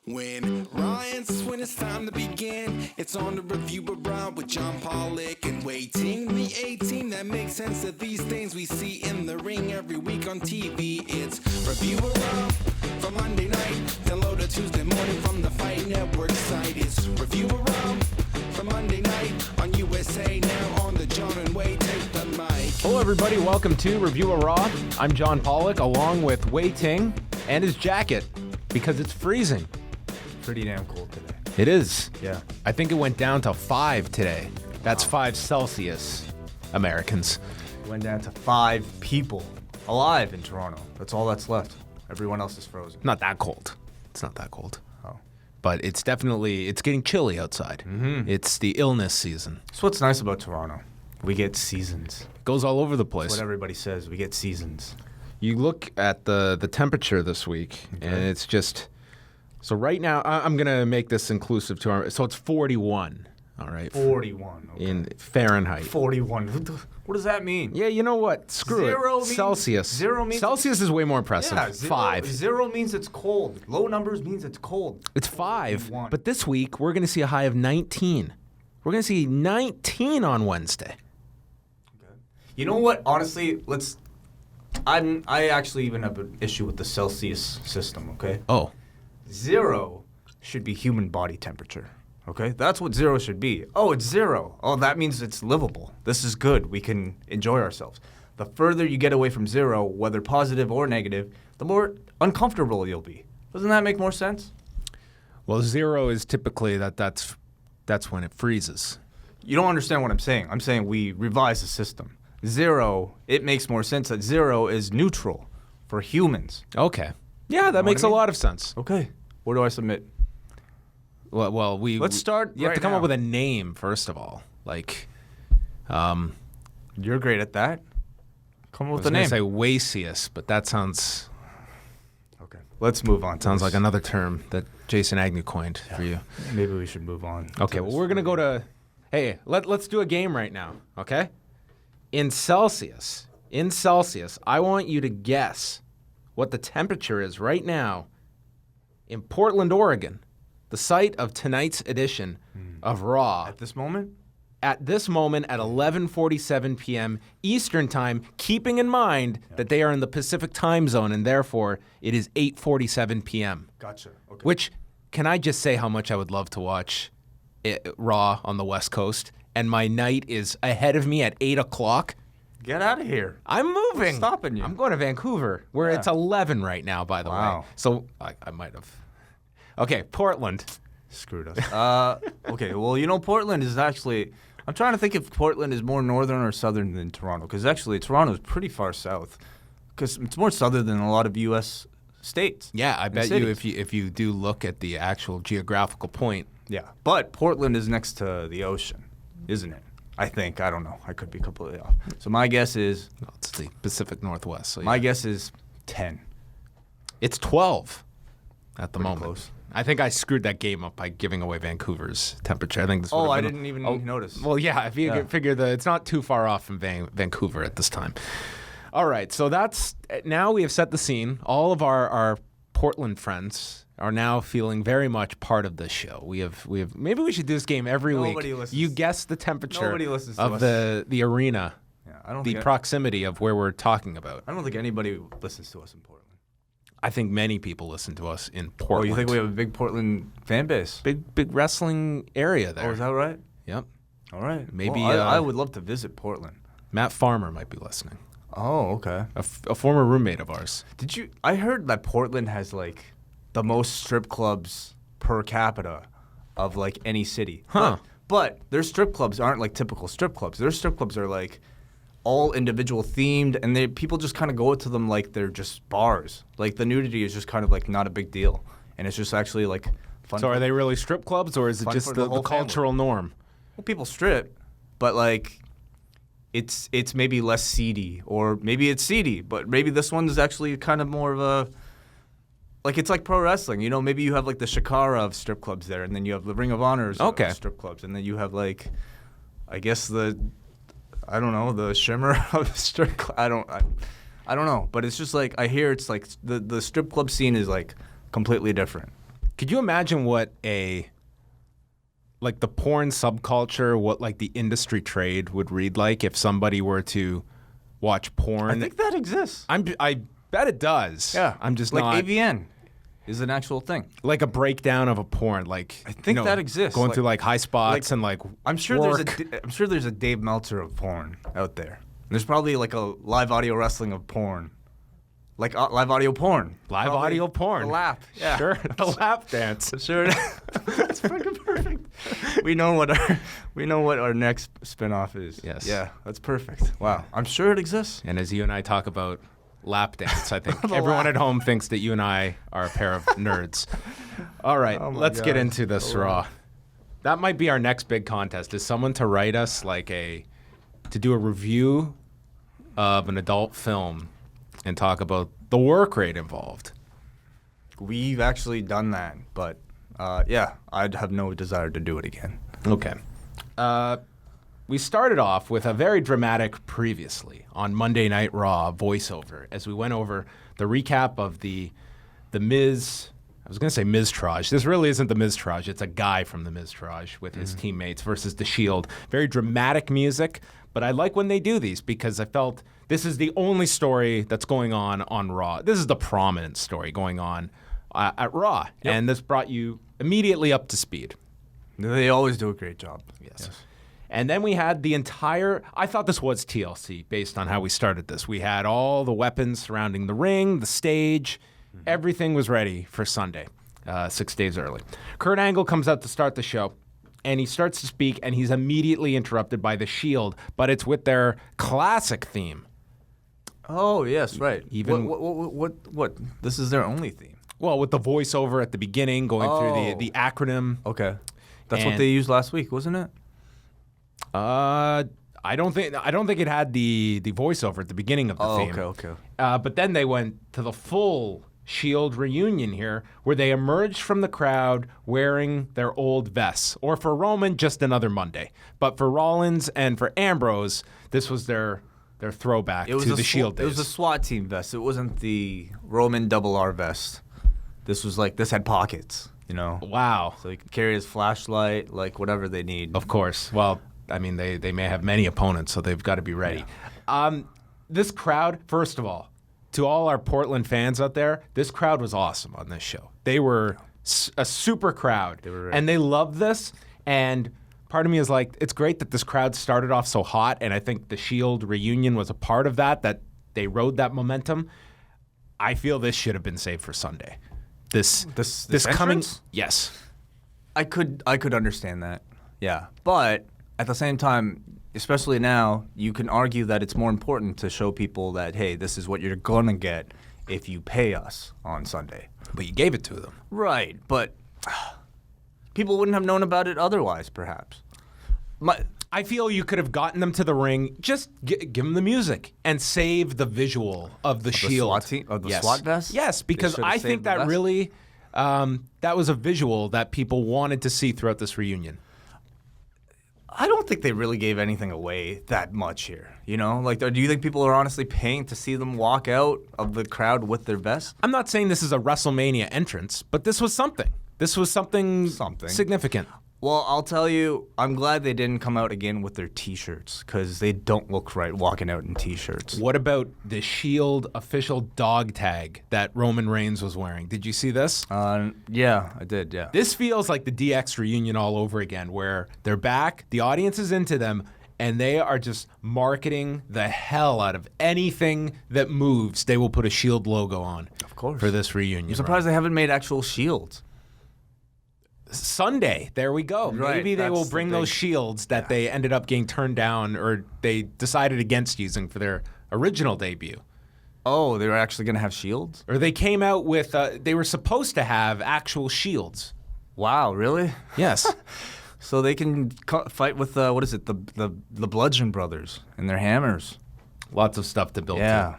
When Ryan's when it's time to begin, it's on the Review Around with John Pollock and Wai Ting, the A-team that makes sense of these things we see in the ring every week on TV. It's Review Around for Monday night, download a Tuesday morning from the Fight Network site. It's Review Around for Monday night on USA Now on the John and Wai Take the Mic. Hello everybody, welcome to Review Raw. I'm John Pollock along with Wai Ting and his jacket because it's freezing. Pretty damn cold today. It is. Yeah. I think it went down to 5 today. That's 5 Celsius, Americans. Went down to 5 people alive in Toronto. That's all that's left. Everyone else is frozen. Not that cold. It's not that cold. Oh. But it's getting chilly outside. Mm-hmm. It's the illness season. That's what's nice about Toronto. We get seasons. It goes all over the place. That's what everybody says. We get seasons. You look at the temperature this week, and it's just... So right now, I'm going to make this inclusive to our... So it's 41, all right? 41, okay. In Fahrenheit. 41. What does that mean? Yeah, you know what? Screw it. Celsius. Zero means... Celsius is way more impressive. Yeah, 5. Zero means it's cold. Low numbers means it's cold. It's 5. 41. But this week, we're going to see a high of 19. We're going to see 19 on Wednesday. Okay. You know what? Honestly, I actually even have an issue with the Celsius system, okay? Oh. 0 should be human body temperature, okay? That's what 0 should be. Oh, it's 0. Oh, that means it's livable. This is good. We can enjoy ourselves. The further you get away from 0, whether positive or negative, the more uncomfortable you'll be. Doesn't that make more sense? Well, 0 is typically that's when it freezes. You don't understand what I'm saying. I'm saying we revise the system. 0, it makes more sense that 0 is neutral for humans. Okay. Yeah, that makes a lot of sense. Okay. Where do I submit? Well, let's start. You have right to come now. up with a name first of all. Like, You're great at that. Come up with I a was name. going to say Wacius, but that sounds Okay. Let's move on. sounds like another term that Jason Agnew coined for you. Maybe we should move on. Okay, well, we're going to go to... Hey, let's do a game right now, okay? In Celsius, I want you to guess what the temperature is right now in Portland, Oregon, the site of tonight's edition of Raw. At this moment? At this moment at 11:47 p.m. Eastern Time, keeping in mind that they are in the Pacific time zone and therefore it is 8:47 p.m. Gotcha. Okay. Which, can I just say how much I would love to watch Raw on the West Coast, and my night is ahead of me at 8 o'clock. Get out of here. I'm moving. What's stopping you? I'm going to Vancouver, where it's 11 right now, by the way. So I might have. Okay, Portland. Screwed us. Okay, well, you know, Portland is actually... I'm trying to think if Portland is more northern or southern than Toronto, because actually Toronto is pretty far south, because it's more southern than a lot of U.S. states. Yeah, I bet cities. you if you do look at the actual geographical point. Yeah, but Portland is next to the ocean, isn't it? I think. I don't know. I could be completely off. So my guess is... Well, it's the Pacific Northwest. So My guess is 10. It's 12 at the Pretty moment. close. I think I screwed that game up by giving away Vancouver's temperature. I think this. Oh, would've I been didn't even notice. Well, yeah. If you figure it's not too far off from Vancouver at this time. All right, so that's now we have set the scene. All of our Portland friends are now feeling very much part of this show. We have. Maybe we should do this game every Nobody week. listens. You guess the temperature Nobody listens to of us. the arena, Yeah, I don't the think proximity of where we're talking about. I don't think anybody listens to us in Portland. I think many people listen to us in Oh, Portland. you think we have a big Portland fan base? big wrestling area there? Oh, is that right? Yep. All right. Maybe, Well, I would love to visit Portland. Matt Farmer might be listening. Oh, okay. A former roommate of ours. I heard that Portland has like the most strip clubs per capita of like any city. Huh. But their strip clubs aren't like typical strip clubs. Their strip clubs are like all individual themed, and people just kind of go to them like they're just bars. Like the nudity is just kind of like not a big deal, and it's just actually like fun. So are they really strip clubs, or is it Fun just for the the whole cultural norm? Well, people strip, but like it's maybe less seedy, or maybe it's seedy, but maybe this one is actually kind of more of a like it's like pro wrestling. You know, maybe you have like the Shakara of strip clubs there, and then you have the Ring of Honors of strip clubs, and then you have like I guess the shimmer of the strip club. I don't know, but it's just like I hear it's like the strip club scene is like completely different. Could you imagine what the porn subculture, what like the industry trade would read like if somebody were to watch porn? I think that exists. I bet it does. Yeah. I'm just like not. AVN is an actual thing. Like a breakdown of a porn, like I think that exists. Going through like high spots and like I'm sure there's a Dave Meltzer of porn out there. There's probably like a live audio wrestling of porn. Like live audio porn. Live Probably audio porn. The lap. Yeah. Sure. The lap dance. Sure. That's fucking perfect. We know what our next spinoff is. Yes. Yeah, that's perfect. Wow. I'm sure it exists. And as you and I talk about lap dance, I think The everyone lap. at home thinks that you and I are a pair of nerds. All right, Oh my let's get God. into this Raw. That might be our next big contest, is someone to write us to do a review of an adult film and talk about the work rate involved. We've actually done that, but yeah, I'd have no desire to do it again. Okay. We started off with a very dramatic previously on Monday Night Raw voiceover as we went over the recap of the Miz. I was going to say Miz-Traj. This really isn't the Miz-Traj. It's a guy from the Miz-Traj with his teammates versus The Shield. Very dramatic music, but I like when they do these because I felt this is the only story that's going on Raw. This is the prominent story going on at Raw, and this brought you immediately up to speed. They always do a great job. Yes. And then we had the entire, I thought this was TLC based on how we started this. We had all the weapons surrounding the ring, the stage, everything was ready for Sunday, 6 days early. Kurt Angle comes out to start the show, and he starts to speak, and he's immediately interrupted by the Shield, but it's with their classic theme. Oh, yes, right. Even- What? This is their only theme. Well, with the voiceover at the beginning, going through the acronym. Okay. That's what And- they used last week, wasn't it? I don't think it had the voiceover at the beginning of the theme. Okay. But then they went to the full Shield reunion here, where they emerged from the crowd wearing their old vests. Or for Roman, just another Monday. But for Rollins and for Ambrose, this was their throwback to the Shield days. It was a SWAT team vest. It wasn't the Roman double R vest. This had pockets, you know? Wow. So he could carry his flashlight, like whatever they need. Of course. Well, I mean, they may have many opponents, so they've got to be ready. Yeah. This crowd, first of all, to all our Portland fans out there, this crowd was awesome on this show. They were a super crowd, and they loved this. And part of me is like, it's great that this crowd started off so hot, and I think the Shield reunion was a part of that they rode that momentum. I feel this should have been saved for Sunday. This coming, entrance? yes. I could understand that, yeah. But at the same time, especially now, you can argue that it's more important to show people that, hey, this is what you're gonna get if you pay us on Sunday. But you gave it to them. Right, but people wouldn't have known about it otherwise, perhaps. I feel you could have gotten them to the ring, just give them the music and save the visual of the Shield. SWAT team? Of the SWAT vest? Yes, because should've I saved think the that vest? really, that was a visual that people wanted to see throughout this reunion. I don't think they really gave anything away that much here, you know? Like, do you think people are honestly paying to see them walk out of the crowd with their vests? I'm not saying this is a WrestleMania entrance, but this was something. This was something significant. Well, I'll tell you, I'm glad they didn't come out again with their T-shirts, because they don't look right walking out in T-shirts. What about the Shield official dog tag that Roman Reigns was wearing? Did you see this? Yeah, I did, yeah. This feels like the DX reunion all over again, where they're back, the audience is into them, and they are just marketing the hell out of anything that moves. They will put a Shield logo on, Of course. for this reunion. I'm surprised they haven't made actual shields. Sunday, there we go. Right, Maybe they will that's the bring thing. those shields that they ended up getting turned down, or they decided against using for their original debut. Oh, they were actually going to have shields? Or they came out with, they were supposed to have actual shields. Wow, really? Yes. So they can fight with, what is it, the Bludgeon Brothers and their hammers. Lots of stuff to build Yeah.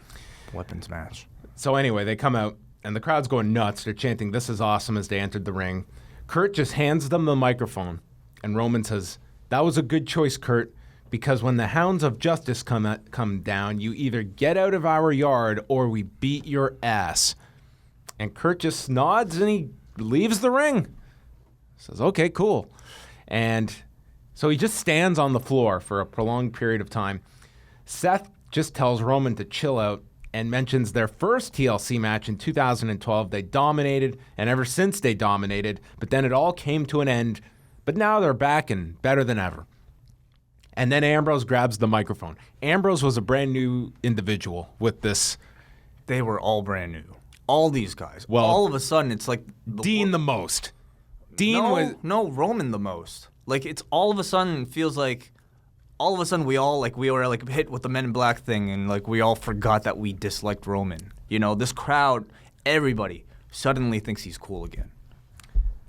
Weapons match. So anyway, they come out, and the crowd's going nuts. They're chanting, "This is awesome," as they entered the ring. Kurt just hands them the microphone, and Roman says, "That was a good choice, Kurt, because when the hounds of justice come down, you either get out of our yard or we beat your ass." And Kurt just nods, and he leaves the ring. Says, okay, cool. And so he just stands on the floor for a prolonged period of time. Seth just tells Roman to chill out and mentions their first TLC match in 2012. They dominated, and ever since they dominated, but then it all came to an end. But now they're back and better than ever. And then Ambrose grabs the microphone. Ambrose was a brand new individual with this. They were all brand new. All these guys. Well, all of a sudden, it's like Dean the most. No, Roman the most. Like, it's all of a sudden feels like all of a sudden we were like hit with the Men in Black thing, and like we all forgot that we disliked Roman. You know, this crowd, everybody suddenly thinks he's cool again.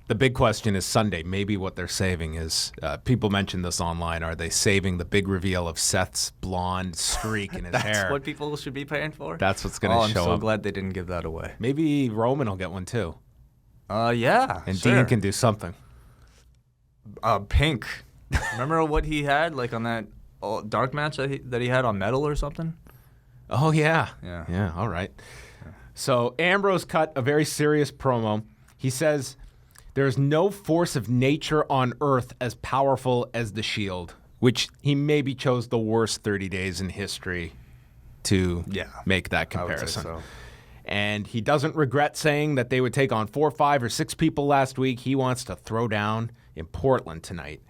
The big question is Sunday. Maybe what they're saving is, people mentioned this online, are they saving the big reveal of Seth's blonde streak in his hair? That's what people should be paying for? That's what's going to show up. I'm so glad they didn't give that away. Maybe Roman will get one too. Yeah, and sure. Dean can do something. Pink. Remember what he had, like, on that dark match that he had on Metal or something? Oh, yeah. Yeah, all right. Yeah. So Ambrose cut a very serious promo. He says, there's no force of nature on earth as powerful as the Shield, which he maybe chose the worst 30 days in history to make that comparison. I would say so. And he doesn't regret saying that they would take on 4, 5, or 6 people last week. He wants to throw down in Portland tonight.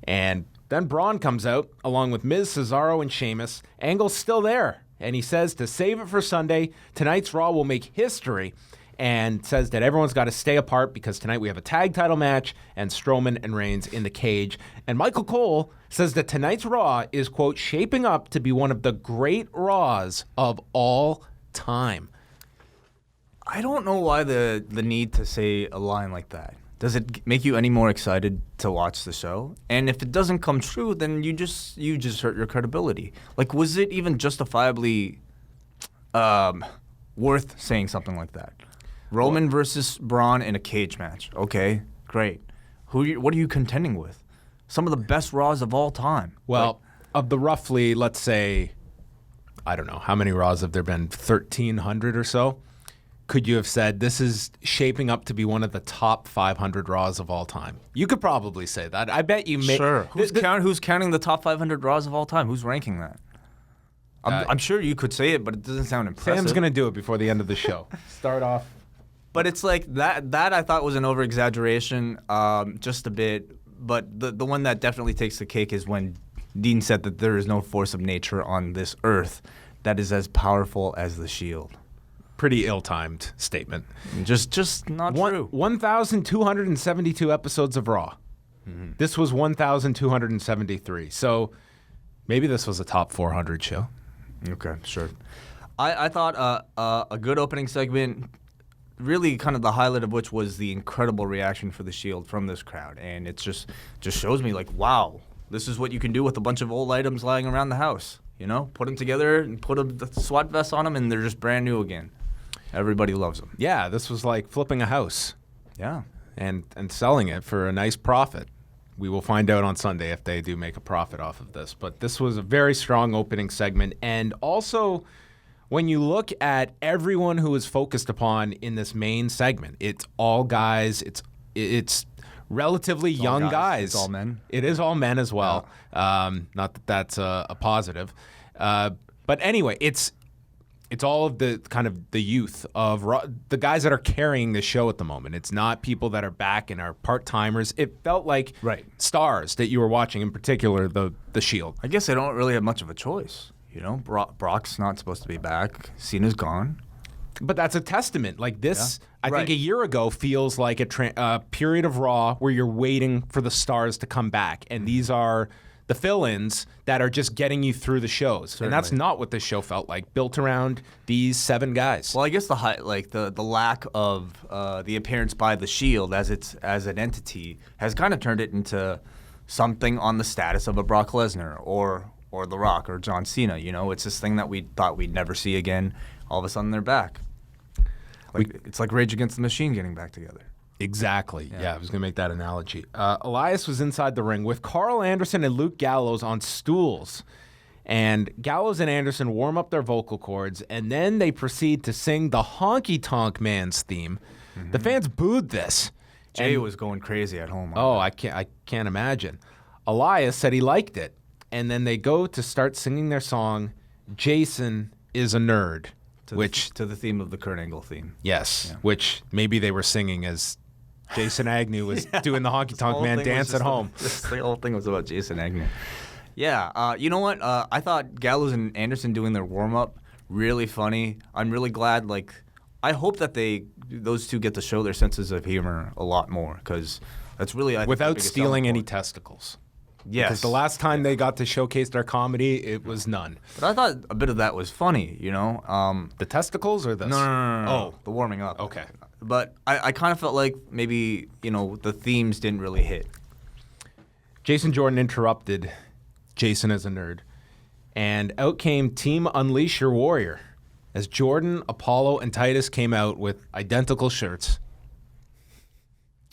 And then Braun comes out, along with Miz, Cesaro, and Sheamus. Angle's still there. And he says to save it for Sunday, tonight's Raw will make history. And says that everyone's got to stay apart because tonight we have a tag title match and Strowman and Reigns in the cage. And Michael Cole says that tonight's Raw is, quote, shaping up to be one of the great Raws of all time. I don't know why the need to say a line like that. Does it make you any more excited to watch the show? And if it doesn't come true, then you just hurt your credibility. Like, was it even justifiably worth saying something like that? Roman versus Braun in a cage match. Okay, great. What are you contending with? Some of the best Raws of all time. Well, of the roughly, let's say, I don't know, how many Raws have there been? 1,300 or so? Could you have said this is shaping up to be one of the top 500 Raws of all time? You could probably say that. I bet you may. Sure. Who's counting the top 500 Raws of all time? Who's ranking that? I'm sure you could say it, but it doesn't sound impressive. Sam's going to do it before the end of the show. Start off. But it's like that I thought was an over-exaggeration, just a bit. But the one that definitely takes the cake is when Dean said that there is no force of nature on this earth that is as powerful as the Shield. Pretty ill-timed statement. Just not true. 1,272 episodes of Raw. Mm-hmm. This was 1,273. So maybe this was a top 400 show. Okay, sure. I thought a good opening segment, really kind of the highlight of which was the incredible reaction for the Shield from this crowd. And it just shows me, like, wow, this is what you can do with a bunch of old items lying around the house. You know, put them together and put a SWAT vest on them, and they're just brand new again. Everybody loves them. Yeah, this was like flipping a house. Yeah. And selling it for a nice profit. We will find out on Sunday if they do make a profit off of this. But this was a very strong opening segment. And also, when you look at everyone who is focused upon in this main segment, it's all guys. It's relatively young guys. It's all men. It is all men as well. Yeah. Not that that's a positive. But anyway, it's all of the kind of the youth of the guys that are carrying the show at the moment. It's not people that are back and are part-timers. It felt like stars that you were watching, in particular the Shield. I guess they don't really have much of a choice. You know, Brock's not supposed to be back. Cena's gone. But that's a testament. Like this, I think a year ago feels like a period of Raw where you're waiting for the stars to come back. And these are the fill-ins that are just getting you through the shows. Certainly. And that's not what this show felt like, built around these 7 guys. Well, I guess the lack of the appearance by the Shield as an entity has kind of turned it into something on the status of a Brock Lesnar or The Rock or John Cena. You know, it's this thing that we thought we'd never see again. All of a sudden, they're back. It's like Rage Against the Machine getting back together. Exactly. Yeah, I was going to make that analogy. Elias was inside the ring with Carl Anderson and Luke Gallows on stools. And Gallows and Anderson warm up their vocal cords, and then they proceed to sing the Honky Tonk Man's theme, The fans booed this. Jay And- was going crazy at home. Oh, I can't imagine. Elias said he liked it. And then they go to start singing their song, Jason is a Nerd, to the theme of the Kurt Angle theme. Yes, which maybe they were singing as Jason Agnew was doing the Honky Tonk Man dance at home. The whole thing was about Jason Agnew. Yeah, you know what? I thought Gallows and Anderson doing their warm-up, really funny. I'm really glad, I hope that those two get to show their senses of humor a lot more, because that's really, I think, the Without biggest stealing selling any point. testicles. Yes. Because the last time they got to showcase their comedy, it was none. But I thought a bit of that was funny, you know? The testicles or this? No. Oh. The warming up. Okay. But I kind of felt like maybe, the themes didn't really hit. Jason Jordan interrupted Jason as a Nerd. And out came Team Unleash Your Warrior as Jordan, Apollo, and Titus came out with identical shirts.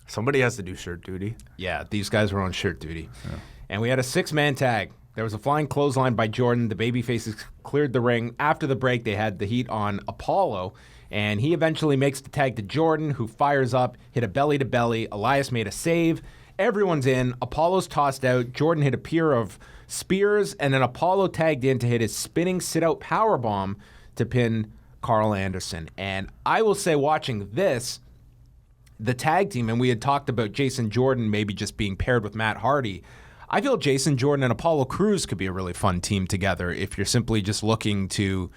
Somebody has to do shirt duty. Yeah, these guys were on shirt duty. Yeah. And we had a 6-man tag. There was a flying clothesline by Jordan. The Babyfaces cleared the ring. After the break, they had the heat on Apollo. And he eventually makes the tag to Jordan, who fires up, hit a belly-to-belly. Elias made a save. Everyone's in. Apollo's tossed out. Jordan hit a pair of spears. And then Apollo tagged in to hit his spinning sit-out powerbomb to pin Carl Anderson. And I will say, watching this, the tag team, and we had talked about Jason Jordan maybe just being paired with Matt Hardy. I feel Jason Jordan and Apollo Crews could be a really fun team together if you're simply just looking to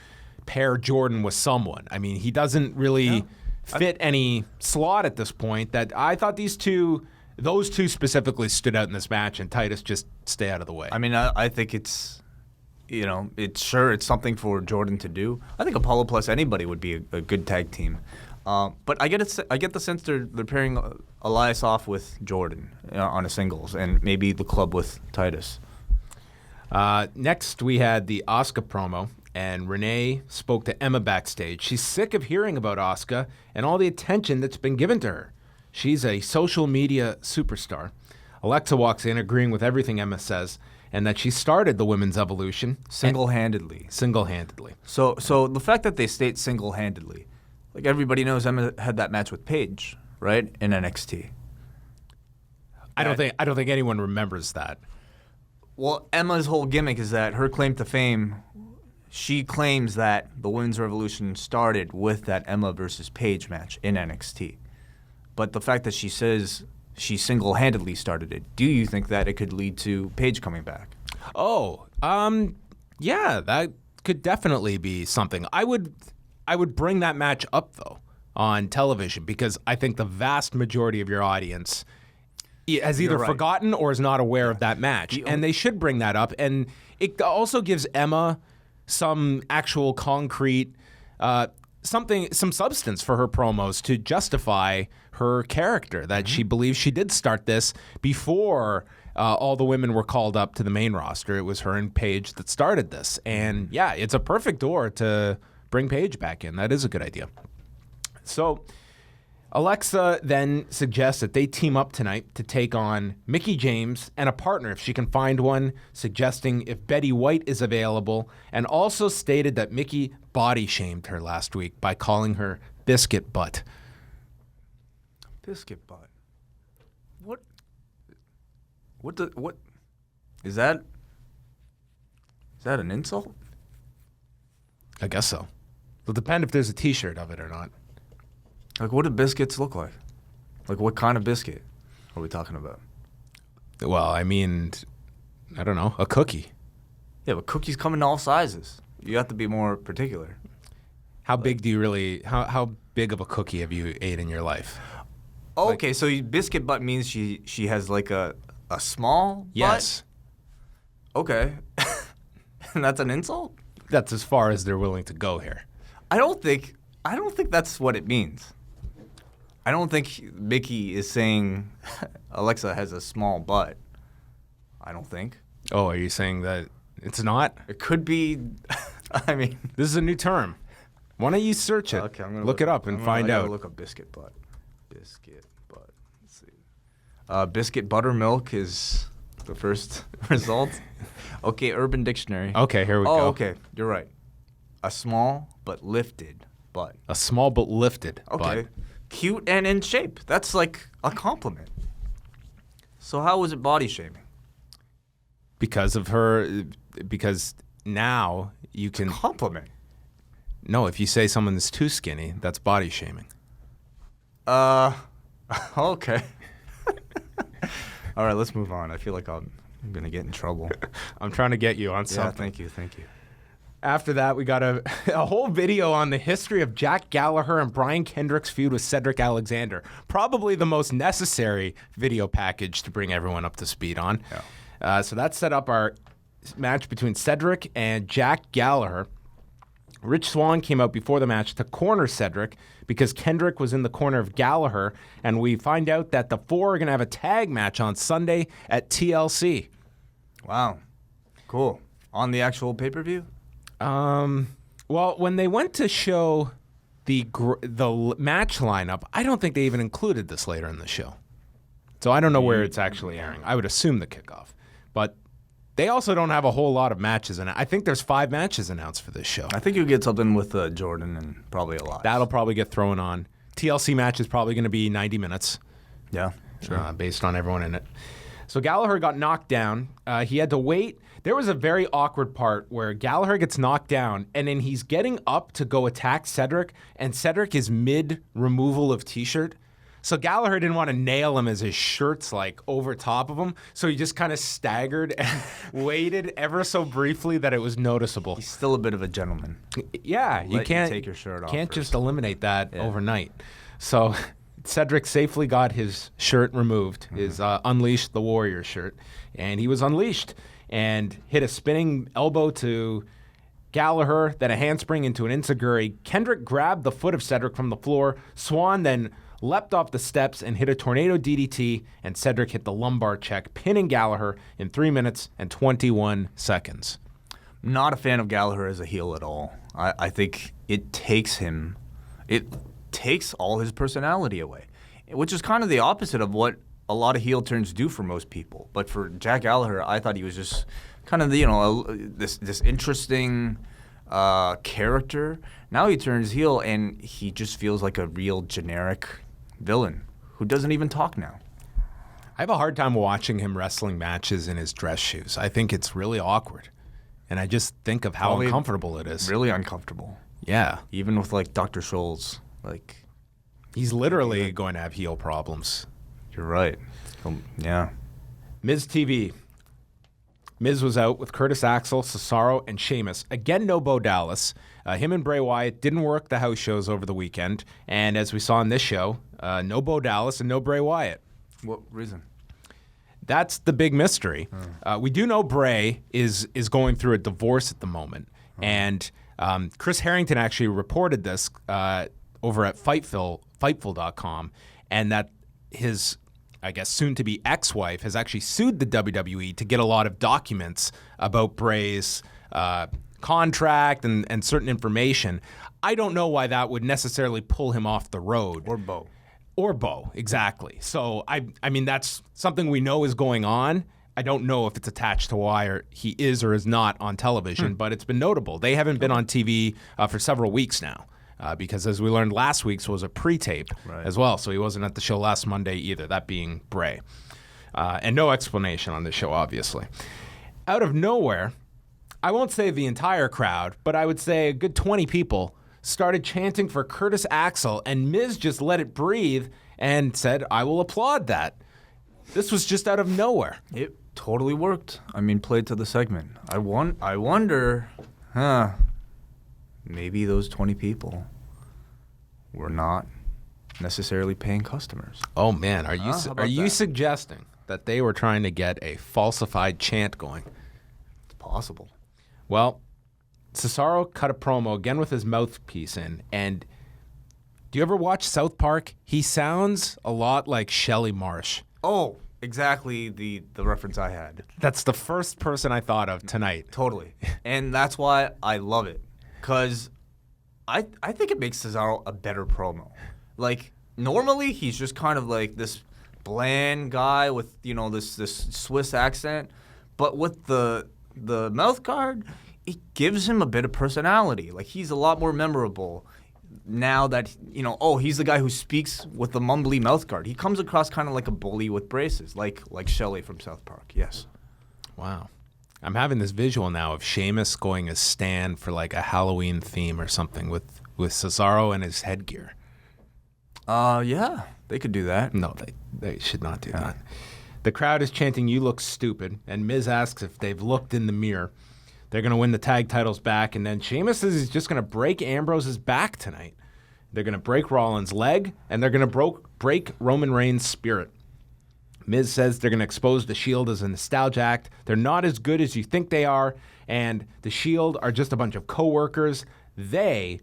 pair Jordan with someone. I mean, he doesn't really fit any slot at this point. That I thought those two specifically stood out in this match, and Titus just stay out of the way. I mean, I think it's, it's something for Jordan to do. I think Apollo plus anybody would be a good tag team. But I get the sense they're pairing Elias off with Jordan on a singles, and maybe the club with Titus. Next, we had the Asuka promo, and Renee spoke to Emma backstage. She's sick of hearing about Asuka and all the attention that's been given to her. She's a social media superstar. Alexa walks in, agreeing with everything Emma says, and that she started the women's evolution Single-handedly. Single-handedly. So the fact that they state single-handedly, like everybody knows Emma had that match with Paige, right, in NXT. I don't think anyone remembers that. Well, Emma's whole gimmick is that her claim to fame, she claims that the Women's Revolution started with that Emma versus Paige match in NXT. But the fact that she says she single-handedly started it, do you think that it could lead to Paige coming back? Oh, yeah, that could definitely be something. I would bring that match up, though, on television, because I think the vast majority of your audience has either forgotten or is not aware of that match. And they should bring that up. And it also gives Emma some actual concrete, some substance for her promos to justify her character, that she believes she did start this before all the women were called up to the main roster. It was her and Paige that started this. And yeah, it's a perfect door to bring Paige back in. That is a good idea. So Alexa then suggests that they team up tonight to take on Mickie James and a partner if she can find one, suggesting if Betty White is available, and also stated that Mickie body shamed her last week by calling her biscuit butt. Biscuit butt. What is that an insult? I guess so. It'll depend if there's a t-shirt of it or not. Like, what do biscuits look like? Like, what kind of biscuit are we talking about? Well, I mean, I don't know, a cookie. Yeah, but cookies come in all sizes. You have to be more particular. How big do you really, how big of a cookie have you ate in your life? Okay, so biscuit butt means she has like a small Yes. butt? Okay. And that's an insult? That's as far as they're willing to go here. I don't think that's what it means. I don't think Mickie is saying Alexa has a small butt. I don't think. Oh, are you saying that it's not? It could be. I mean, This is a new term. Why don't you search it? okay, I'm gonna look it up and find I gotta out. Look up biscuit butt. Biscuit butt. Let's see. Biscuit buttermilk is the first result. Okay, Urban Dictionary. Okay, here we go. Oh, okay. You're right. A small but lifted butt. A small but lifted Okay. butt. cute and in shape. That's like a compliment. So how was it body shaming? Because now you can Compliment. No, if you say someone is too skinny, that's body shaming. Okay. All right, let's move on. I feel like I'm going to get in trouble. I'm trying to get you on Yeah, something. thank you. After that, we got a whole video on the history of Jack Gallaher and Brian Kendrick's feud with Cedric Alexander. Probably the most necessary video package to bring everyone up to speed on. Yeah. So that set up our match between Cedric and Jack Gallaher. Rich Swann came out before the match to corner Cedric because Kendrick was in the corner of Gallaher, and we find out that the four are going to have a tag match on Sunday at TLC. Wow. Cool. On the actual pay-per-view? Well, when they went to show the match lineup, I don't think they even included this later in the show. So I don't know where it's actually airing. I would assume the kickoff. But they also don't have a whole lot of matches in it. I think there's 5 matches announced for this show. I think you get something with Jordan and probably a lot. That'll probably get thrown on. TLC match is probably going to be 90 minutes. Yeah, sure. Based on everyone in it. So Gallaher got knocked down. He had to wait. There was a very awkward part where Gallaher gets knocked down, and then he's getting up to go attack Cedric, and Cedric is mid-removal of T-shirt. So Gallaher didn't want to nail him as his shirt's like over top of him, so he just kind of staggered and waited ever so briefly that it was noticeable. He's still a bit of a gentleman. Yeah, you can't take your shirt off. Can't first. just eliminate that overnight. So Cedric safely got his shirt removed, his Unleashed the Warrior shirt, and he was unleashed and hit a spinning elbow to Gallaher, then a handspring into an enziguri. Kendrick grabbed the foot of Cedric from the floor. Swann then leapt off the steps and hit a tornado DDT, and Cedric hit the lumbar check, pinning Gallaher in 3 minutes and 21 seconds. Not a fan of Gallaher as a heel at all. I think it takes all his personality away, which is kind of the opposite of what a lot of heel turns do for most people. But for Jack Gallaher, I thought he was just kind of this interesting character. Now he turns heel and he just feels like a real generic villain who doesn't even talk now. I have a hard time watching him wrestling matches in his dress shoes. I think it's really awkward. And I just think of how uncomfortable it is. Really uncomfortable. Yeah. Even with like Dr. Scholl's, like he's literally going to have heel problems. You're right. Yeah. Miz TV. Miz was out with Curtis Axel, Cesaro, and Sheamus. Again, no Bo Dallas. Him and Bray Wyatt didn't work the house shows over the weekend. And as we saw in this show, no Bo Dallas and no Bray Wyatt. What reason? That's the big mystery. We do know Bray is going through a divorce at the moment. And Chris Harrington actually reported this over at Fightful.com, and that his, I guess, soon-to-be ex-wife has actually sued the WWE to get a lot of documents about Bray's contract and certain information. I don't know why that would necessarily pull him off the road. Or Bo, exactly. So, I mean, that's something we know is going on. I don't know if it's attached to why he is or is not on television, but it's been notable. They haven't been on TV for several weeks now. Because as we learned, last week's was a pre-tape as well, so he wasn't at the show last Monday either, that being Bray. And no explanation on the show, obviously. Out of nowhere, I won't say the entire crowd, but I would say a good 20 people started chanting for Curtis Axel, and Miz just let it breathe and said, I will applaud that. This was just out of nowhere. It totally worked. I mean, played to the segment. I wonder, maybe those 20 people were not necessarily paying customers. Oh man, are you suggesting that they were trying to get a falsified chant going? It's possible. Well, Cesaro cut a promo again with his mouthpiece in, and do you ever watch South Park? He sounds a lot like Shelley Marsh. Oh, exactly the reference I had. That's the first person I thought of tonight. Totally. And that's why I love it. Because I think it makes Cesaro a better promo. Like, normally he's just kind of like this bland guy with, this Swiss accent. But with the mouth guard, it gives him a bit of personality. Like, he's a lot more memorable. now that, he's the guy who speaks with the mumbly mouth guard. He comes across kind of like a bully with braces, like Shelley from South Park. Yes. Wow. I'm having this visual now of Sheamus going as Stan for like a Halloween theme or something with Cesaro and his headgear. Yeah, they could do that. No, they should not do that. The crowd is chanting, "You look stupid," and Miz asks if they've looked in the mirror. They're going to win the tag titles back, and then Sheamus is just going to break Ambrose's back tonight. They're going to break Rollins' leg, and they're going to break Roman Reigns' spirit. Miz says they're going to expose the Shield as a nostalgia act. They're not as good as you think they are, and the Shield are just a bunch of co-workers. They,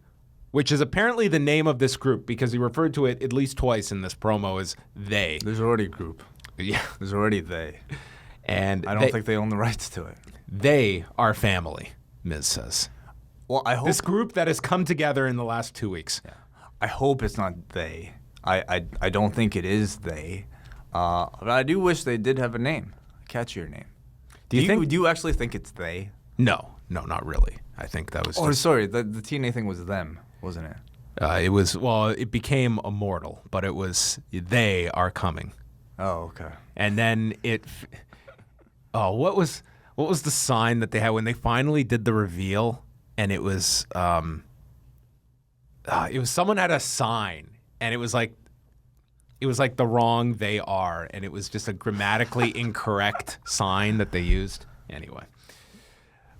which is apparently the name of this group, because he referred to it at least twice in this promo as they. There's already a group. Yeah. There's already they. And I don't think they own the rights to it. They are family, Miz says. Well, I hope this group that has come together in the last 2 weeks. Yeah. I hope it's not they. I don't think it is they. But I do wish they did have a name, a catchier name. Do you actually think it's they? No, not really. I think that was. Oh, sorry. The TNA thing was them, wasn't it? It became immortal, but it was they are coming. Oh, okay. And then what was the sign that they had when they finally did the reveal? And it was someone had a sign, and it was like the wrong "they are," and it was just a grammatically incorrect sign that they used. Anyway,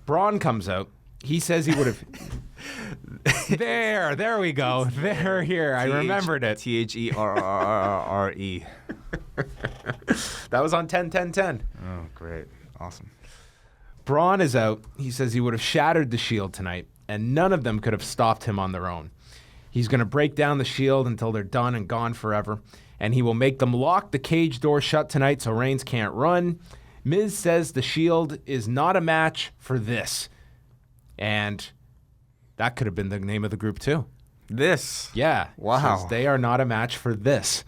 Braun comes out. He says he would have. There we go. They're here. I remembered it. THERRRE. That was on 10-10-10. Oh, great. Awesome. Braun is out. He says he would have shattered the Shield tonight, and none of them could have stopped him on their own. He's going to break down the Shield until they're done and gone forever, and he will make them lock the cage door shut tonight so Reigns can't run. Miz says the Shield is not a match for this. And that could have been the name of the group too. This? Yeah. Wow. Says they are not a match for this.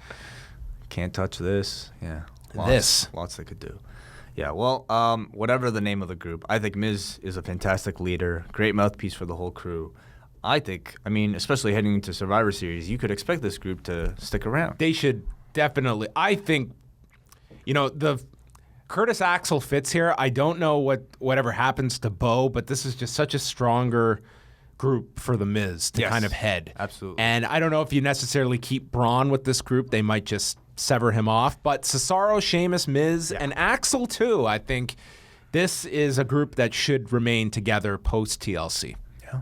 Can't touch this. Yeah. Lots they could do. Yeah, well, whatever the name of the group, I think Miz is a fantastic leader, great mouthpiece for the whole crew. Especially heading into Survivor Series, you could expect this group to stick around. They should definitely. I think, the Curtis Axel fits here. I don't know whatever happens to Bo, but this is just such a stronger group for the Miz to kind of head. Absolutely. And I don't know if you necessarily keep Braun with this group. They might just sever him off. But Cesaro, Sheamus, Miz, and Axel too. I think this is a group that should remain together post TLC. Yeah.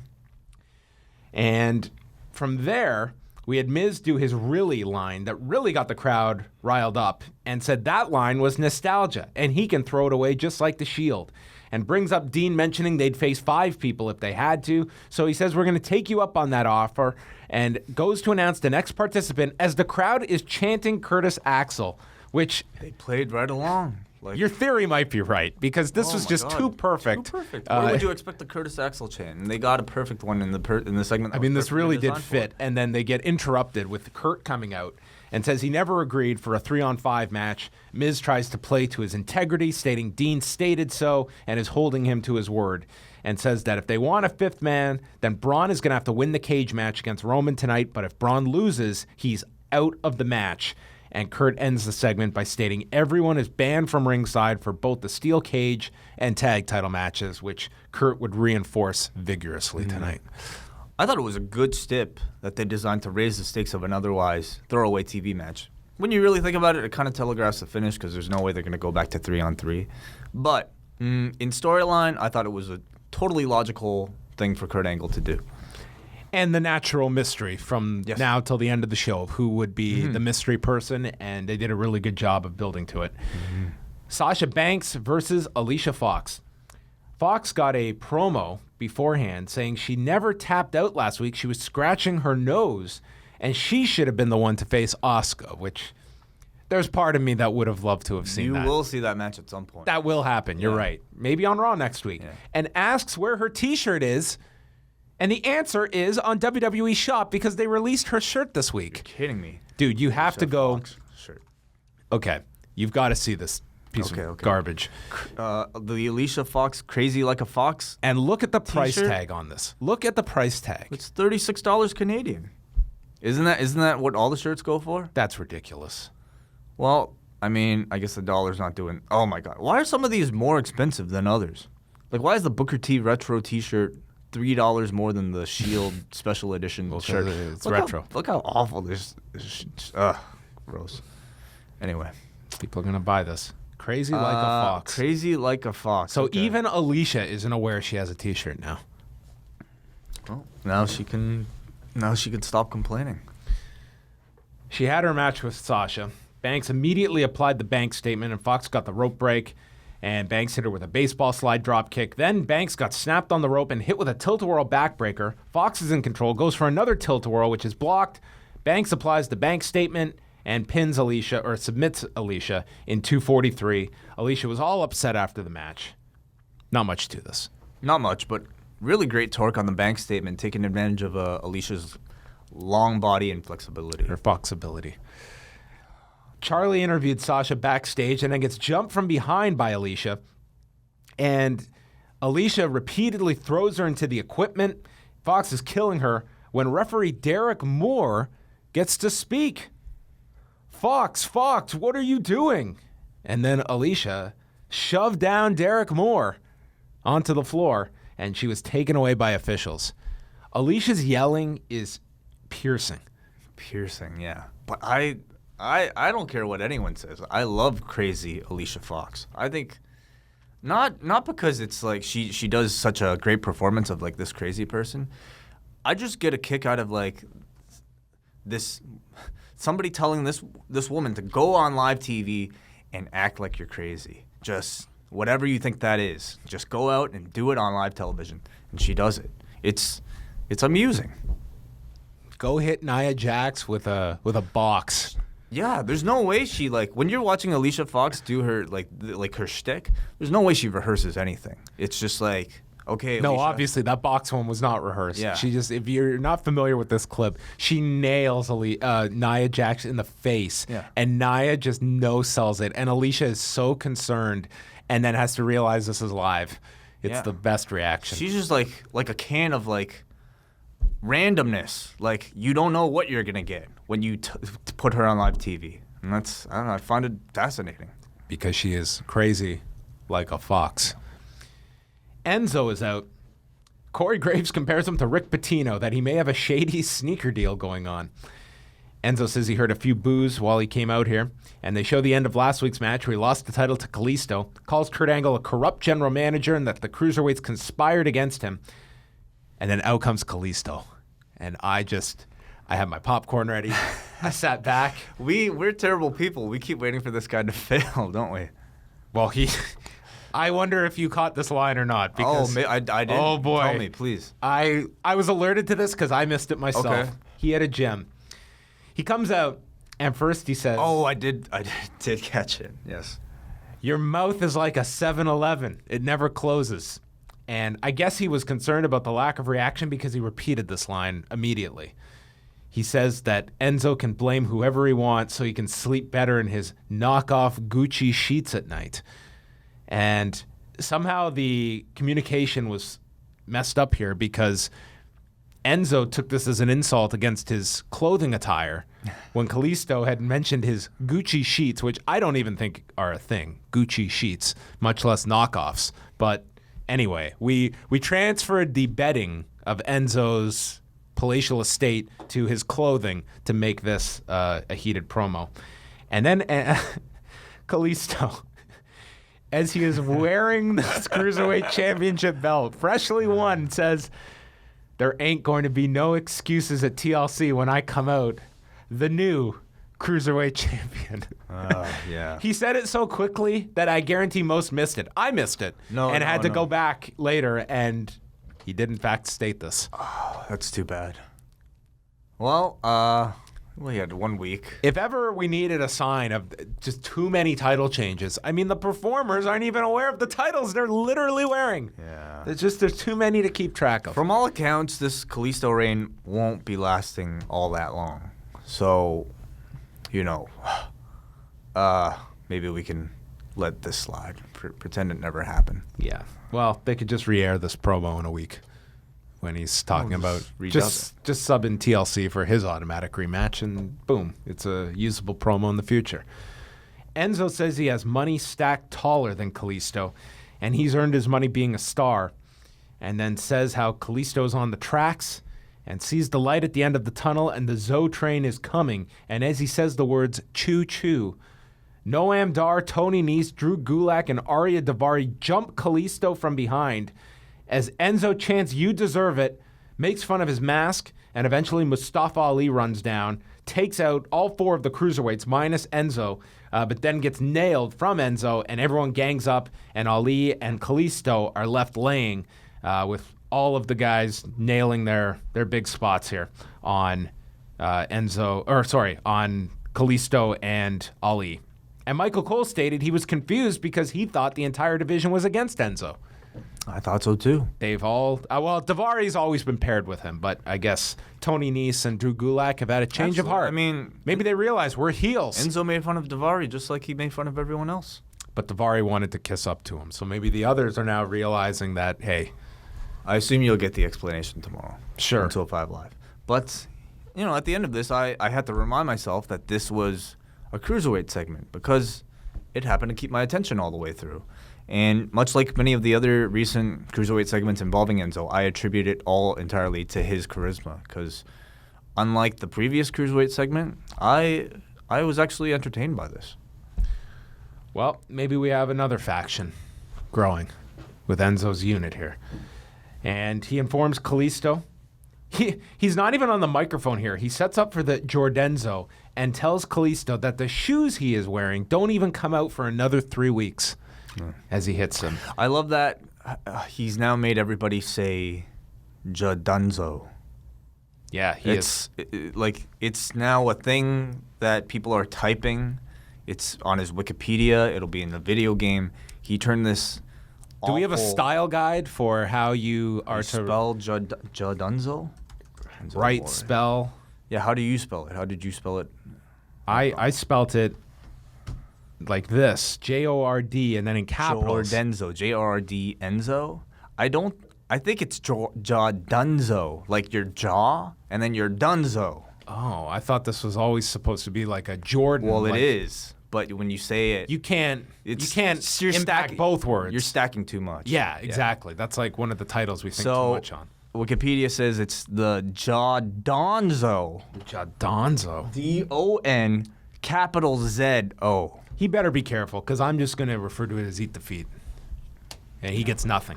And from there, we had Miz do his "really" line that really got the crowd riled up and said that line was nostalgia and he can throw it away just like the Shield. And brings up Dean mentioning they'd face 5 people if they had to. So he says, we're going to take you up on that offer, and goes to announce the next participant as the crowd is chanting Curtis Axel, which they played right along. Your theory might be right, because this was just too perfect. Too perfect. What would you expect the Curtis Axel chant? And they got a perfect one in the segment. I mean, this really did fit. And then they get interrupted with Kurt coming out and says he never agreed for a 3-on-5 match. Miz tries to play to his integrity, stating Dean stated so and is holding him to his word, and says that if they want a 5th man, then Braun is going to have to win the cage match against Roman tonight, but if Braun loses, he's out of the match. And Kurt ends the segment by stating everyone is banned from ringside for both the steel cage and tag title matches, which Kurt would reinforce vigorously tonight. I thought it was a good stip that they designed to raise the stakes of an otherwise throwaway TV match. When you really think about it, it kind of telegraphs the finish because there's no way they're going to go back to 3-on-3. But in storyline, I thought it was a totally logical thing for Kurt Angle to do. And the natural mystery from now till the end of the show of who would be the mystery person, and they did a really good job of building to it. Sasha Banks versus Alicia Fox. Fox got a promo beforehand saying she never tapped out last week. She was scratching her nose, and she should have been the one to face Asuka, which there's part of me that would have loved to have seen that. You will see that match at some point. That will happen. You're right. Maybe on Raw next week. Yeah. And asks where her T-shirt is. And the answer is on WWE Shop because they released her shirt this week. You're kidding me. Dude, you have to go. Shirt. Okay, you've got to see this. piece of garbage. The Alicia Fox, Crazy Like a Fox. And look at the price T-shirt? tag on this. Look at the price tag. It's $36 Canadian. Isn't that what all the shirts go for? That's ridiculous. Well, I mean, I guess the dollar's not doing... Oh, my God. Why are some of these more expensive than others? Like, why is the Booker T retro T-shirt $3 more than the Shield special edition shirt? It's retro. Look how awful this gross. Anyway. People are going to buy this. Crazy Like a Fox. Crazy Like a Fox. So okay. even Alicia isn't aware she has a T-shirt now. Well, now she can stop complaining. She had her match with Sasha. Banks immediately applied the Banks statement, and Fox got the rope break, and Banks hit her with a baseball slide drop kick. Then Banks got snapped on the rope and hit with a tilt-a-whirl backbreaker. Fox is in control, goes for another tilt-a-whirl, which is blocked. Banks applies the Banks statement and pins Alicia, or submits Alicia, in 2:43. Alicia was all upset after the match. Not much to this. Not much, but really great torque on the Banks statement, taking advantage of Alicia's long body and flexibility. Her Foxability. Charlie interviewed Sasha backstage and then gets jumped from behind by Alicia. And Alicia repeatedly throws her into the equipment. Fox is killing her when referee Derek Moore gets to speak. Fox, what are you doing? And then Alicia shoved down Derek Moore onto the floor, and she was taken away by officials. Alicia's yelling is piercing. Piercing, yeah. But I don't care what anyone says. I love Crazy Alicia Fox. I think not because it's like she does such a great performance of like this crazy person. I just get a kick out of like this somebody telling this woman to go on live TV and act like you're crazy. Just whatever you think that is. Just go out and do it on live television. And she does it. It's amusing. Go hit Nia Jax with a box. Yeah, there's no way she like when you're watching Alicia Fox do her like her shtick. There's no way she rehearses anything. It's just like okay. No, Alicia. obviously that box one was not rehearsed. Yeah. She just, if you're not familiar with this clip, she nails Nia Jax in the face, and Nia just no sells it, and Alicia is so concerned, and then has to realize this is live. It's the best reaction. She's just like a can of like randomness. Like you don't know what you're gonna get when you put her on live TV, and that's I don't know. I find it fascinating because she is crazy like a fox. Enzo is out. Corey Graves compares him to Rick Pitino, that he may have a shady sneaker deal going on. Enzo says he heard a few boos while he came out here, and they show the end of last week's match where he lost the title to Kalisto, calls Kurt Angle a corrupt general manager and that the Cruiserweights conspired against him. And then out comes Kalisto. And I had my popcorn ready. I sat back. We're terrible people. We keep waiting for this guy to fail, don't we? Well, I wonder if you caught this line or not. Because, I didn't. Oh, boy. Tell me, please. I was alerted to this because I missed it myself. Okay. He had a gem. He comes out, and first he says... Oh, I did catch it, yes. Your mouth is like a 7-Eleven. It never closes. And I guess he was concerned about the lack of reaction because he repeated this line immediately. He says that Enzo can blame whoever he wants so he can sleep better in his knockoff Gucci sheets at night. And somehow the communication was messed up here because Enzo took this as an insult against his clothing attire when Kalisto had mentioned his Gucci sheets, which I don't even think are a thing, Gucci sheets, much less knockoffs. But anyway, we transferred the bedding of Enzo's palatial estate to his clothing to make this a heated promo. And then Kalisto, as he is wearing this Cruiserweight Championship belt, freshly won, says, "There ain't going to be no excuses at TLC when I come out the new Cruiserweight Champion." Yeah. He said it so quickly that I guarantee most missed it. I missed it and had to go back later, and he did in fact state this. Oh, that's too bad. Well, we had 1 week. If ever we needed a sign of just too many title changes, I mean, the performers aren't even aware of the titles they're literally wearing. Yeah. There's too many to keep track of. From all accounts, this Kalisto reign won't be lasting all that long. So, maybe we can let this slide. Pretend it never happened. Yeah. Well, they could just re-air this promo in a week when he's talking about just sub in TLC for his automatic rematch, and boom, it's a usable promo in the future. Enzo says he has money stacked taller than Kalisto, and he's earned his money being a star, and then says how Kalisto's on the tracks and sees the light at the end of the tunnel, and the Zo train is coming. And as he says the words choo-choo, Noam Dar, Tony Nese, Drew Gulak, and Arya Daivari jump Kalisto from behind as Enzo chants, "You deserve it," makes fun of his mask, and eventually Mustafa Ali runs down, takes out all 4 of the cruiserweights minus Enzo, but then gets nailed from Enzo, and everyone gangs up, and Ali and Kalisto are left laying with all of the guys nailing their big spots here on on Kalisto and Ali. And Michael Cole stated he was confused because he thought the entire division was against Enzo. I thought so too. They've all, Daivari's always been paired with him, but I guess Tony Nese and Drew Gulak have had a change of heart. I mean, maybe they realize we're heels. Enzo made fun of Daivari just like he made fun of everyone else. But Daivari wanted to kiss up to him, so maybe the others are now realizing that, hey. I assume you'll get the explanation tomorrow. Sure. Until 5 Live. But, at the end of this, I had to remind myself that this was a Cruiserweight segment because it happened to keep my attention all the way through. And much like many of the other recent Cruiserweight segments involving Enzo, I attribute it all entirely to his charisma because unlike the previous Cruiserweight segment, I was actually entertained by this. Well, maybe we have another faction growing with Enzo's unit here. And he informs Kalisto. He's not even on the microphone here. He sets up for the Jordenzo and tells Kalisto that the shoes he is wearing don't even come out for another 3 weeks as he hits him. I love that he's now made everybody say Jordenzo. Yeah, it's now a thing that people are typing. It's on his Wikipedia. It'll be in the video game. He turned this. Do we have a style guide for how you are to spell Jordenzo? Right spell. Yeah, how do you spell it? How did you spell it? I spelt it like this, Jord, and then in capitals. Jordenzo, Jord Enzo. I think it's Jordenzo, like your jaw, and then your dunzo. Oh, I thought this was always supposed to be like a Jordan. Well, it is. But when you say it, you can't impact both words. You're stacking too much. Yeah, exactly. That's like one of the titles we think too much on. Wikipedia says it's the Jadonzo. Jadonzo. D-O-N capital Z-O. He better be careful because I'm just going to refer to it as Eat the Feet. And he gets nothing.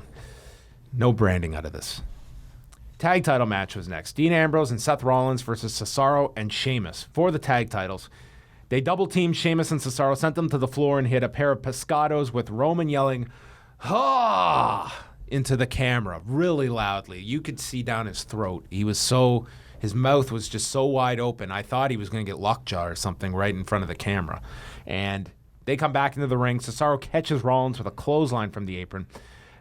No branding out of this. Tag title match was next. Dean Ambrose and Seth Rollins versus Cesaro and Sheamus for the tag titles. They double-teamed Sheamus and Cesaro, sent them to the floor, and hit a pair of pescados with Roman yelling, "Ha!" into the camera really loudly. You could see down his throat. His mouth was just so wide open. I thought he was going to get lockjaw or something right in front of the camera. And they come back into the ring. Cesaro catches Rollins with a clothesline from the apron.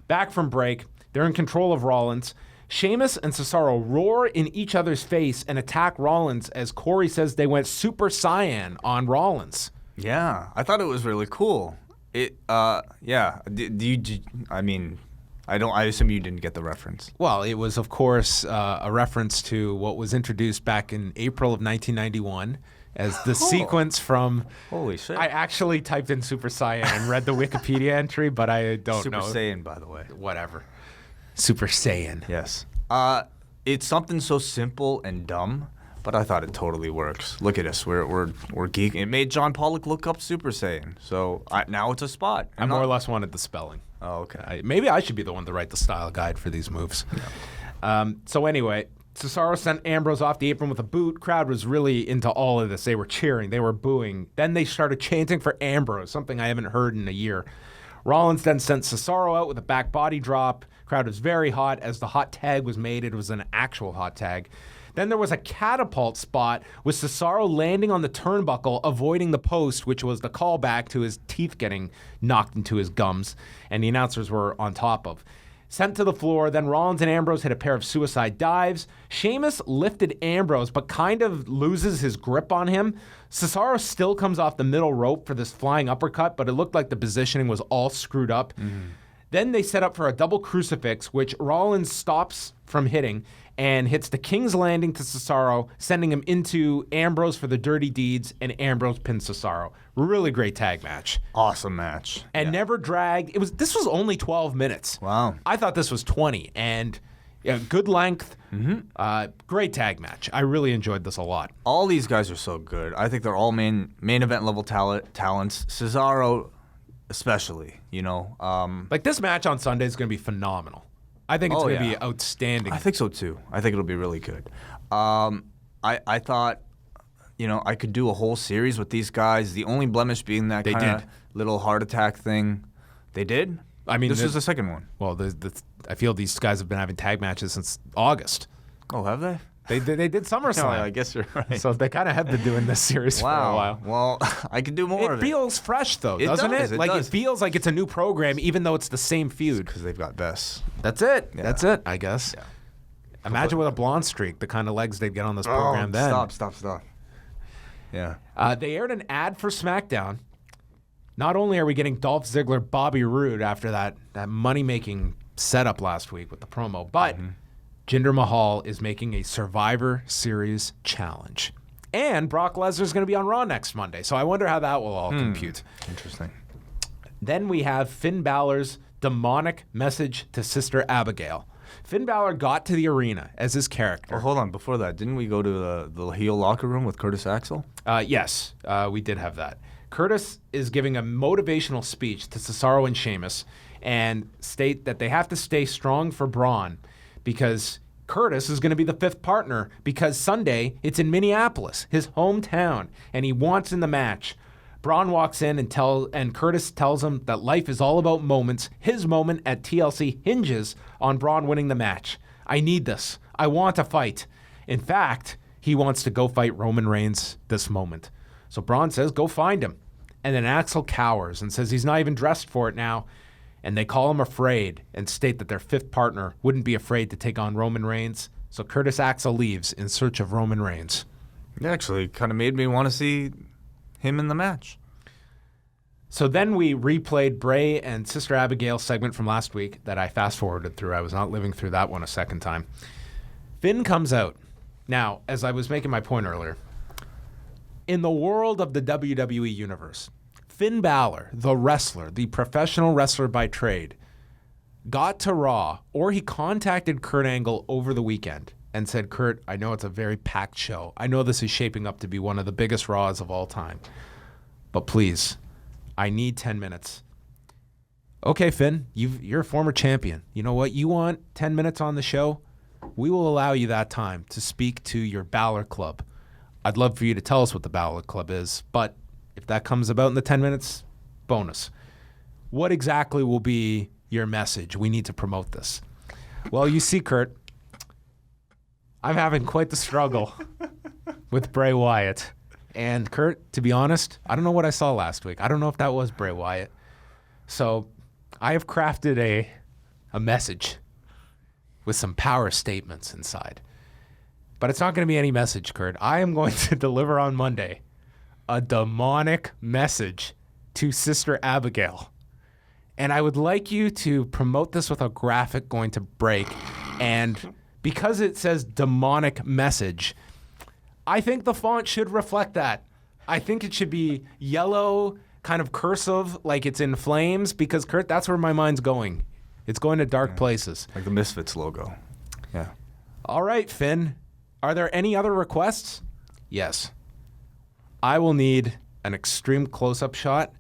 Back from break, they're in control of Rollins. Sheamus and Cesaro roar in each other's face and attack Rollins as Corey says they went Super Saiyan on Rollins. Yeah, I thought it was really cool. Yeah. I assume you didn't get the reference. Well, it was, of course, a reference to what was introduced back in April of 1991 as the sequence from... Holy shit. I actually typed in Super Saiyan and read the Wikipedia entry, but I don't know. Super Saiyan, by the way. Whatever. Super Saiyan. Yes. It's something so simple and dumb, but I thought it totally works. Look at us. We're geeking. It made John Pollock look up Super Saiyan. So now it's a spot. I more or less wanted the spelling. Oh, okay. Maybe I should be the one to write the style guide for these moves. Yeah. So anyway, Cesaro sent Ambrose off the apron with a boot. Crowd was really into all of this. They were cheering. They were booing. Then they started chanting for Ambrose, something I haven't heard in a year. Rollins then sent Cesaro out with a back body drop. Crowd was very hot as the hot tag was made. It was an actual hot tag. Then there was a catapult spot with Cesaro landing on the turnbuckle, avoiding the post, which was the callback to his teeth getting knocked into his gums, and the announcers were on top of. sent to the floor. Then Rollins and Ambrose hit a pair of suicide dives. Sheamus lifted Ambrose, but kind of loses his grip on him. Cesaro still comes off the middle rope for this flying uppercut, but it looked like the positioning was all screwed up. Then they set up for a double crucifix, which Rollins stops from hitting and hits the King's Landing to Cesaro, sending him into Ambrose for the dirty deeds, and Ambrose pins Cesaro. Really great tag match. Awesome match. And never dragged. This was only 12 minutes. Wow. I thought this was 20, and good length. Great tag match. I really enjoyed this a lot. All these guys are so good. I think they're all main event level talents. Cesaro, especially. Like this match on Sunday is going to be phenomenal. I think it's going to be outstanding. I think so too. I think it'll be really good. I thought, I could do a whole series with these guys. The only blemish being that kind of little heart attack thing. They did? I mean, this is the second one. Well, I feel these guys have been having tag matches since August. Oh, have they? They did SummerSlam. I guess you're right. So they kind of have been doing this series for a while. Well, I could do more of it. It feels fresh, though, doesn't it? It feels like it's a new program, even though it's the same feud. Because they've got Bess. That's it. Yeah. That's it, I guess. Yeah. Imagine with a blonde streak, the kind of legs they'd get on this program then. Stop. Yeah. They aired an ad for SmackDown. Not only are we getting Dolph Ziggler, Bobby Roode after that money-making setup last week with the promo, but Jinder Mahal is making a Survivor Series challenge. And Brock Lesnar's going to be on Raw next Monday, so I wonder how that will all compute. Interesting. Then we have Finn Balor's demonic message to Sister Abigail. Finn Balor got to the arena as his character. Oh, hold on. Before that, didn't we go to the heel locker room with Curtis Axel? Yes, we did have that. Curtis is giving a motivational speech to Cesaro and Sheamus and state that they have to stay strong for Braun because Curtis is going to be the fifth partner because Sunday it's in Minneapolis, his hometown, and he wants in the match. Braun walks in and Curtis tells him that life is all about moments. His moment at TLC hinges on Braun winning the match. I need this. I want to fight. In fact, he wants to go fight Roman Reigns this moment. So Braun says, go find him. And then Axel cowers and says he's not even dressed for it now. And they call him afraid and state that their fifth partner wouldn't be afraid to take on Roman Reigns. So Curtis Axel leaves in search of Roman Reigns. It actually kind of made me want to see him in the match. So then we replayed Bray and Sister Abigail's segment from last week that I fast-forwarded through. I was not living through that one a second time. Finn comes out. Now, as I was making my point earlier, in the world of the WWE Universe, Finn Balor, the wrestler, the professional wrestler by trade, got to Raw, or he contacted Kurt Angle over the weekend and said, Kurt, I know it's a very packed show. I know this is shaping up to be one of the biggest Raws of all time. But please, I need 10 minutes. Okay, Finn, you're a former champion. You know what? You want 10 minutes on the show? We will allow you that time to speak to your Balor Club. I'd love for you to tell us what the Balor Club is, but if that comes about in the 10 minutes, bonus. What exactly will be your message? We need to promote this. Well, you see, Kurt, I'm having quite the struggle with Bray Wyatt. And Kurt, to be honest, I don't know what I saw last week. I don't know if that was Bray Wyatt. So I have crafted a message with some power statements inside. But it's not going to be any message, Kurt. I am going to deliver on Monday a demonic message to Sister Abigail. And I would like you to promote this with a graphic going to break. And because it says demonic message, I think the font should reflect that. I think it should be yellow, kind of cursive, like it's in flames, because, Kurt, that's where my mind's going. It's going to dark places. Like the Misfits logo. Yeah. All right, Finn. Are there any other requests? Yes. I will need an extreme close-up shot,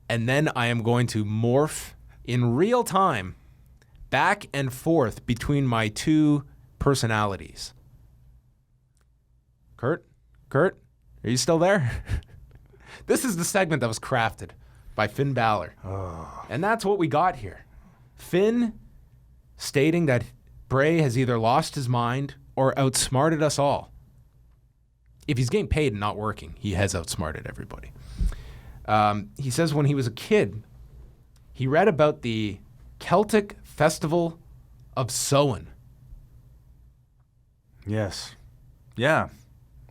and then I am going to morph in real time back and forth between my two personalities. Kurt, are you still there? This is the segment that was crafted by Finn Balor. Oh. And that's what we got here. Finn stating that Bray has either lost his mind or outsmarted us all. If he's getting paid and not working, he has outsmarted everybody. He says when he was a kid, he read about the Celtic Festival of Samhain. Yes. Yeah.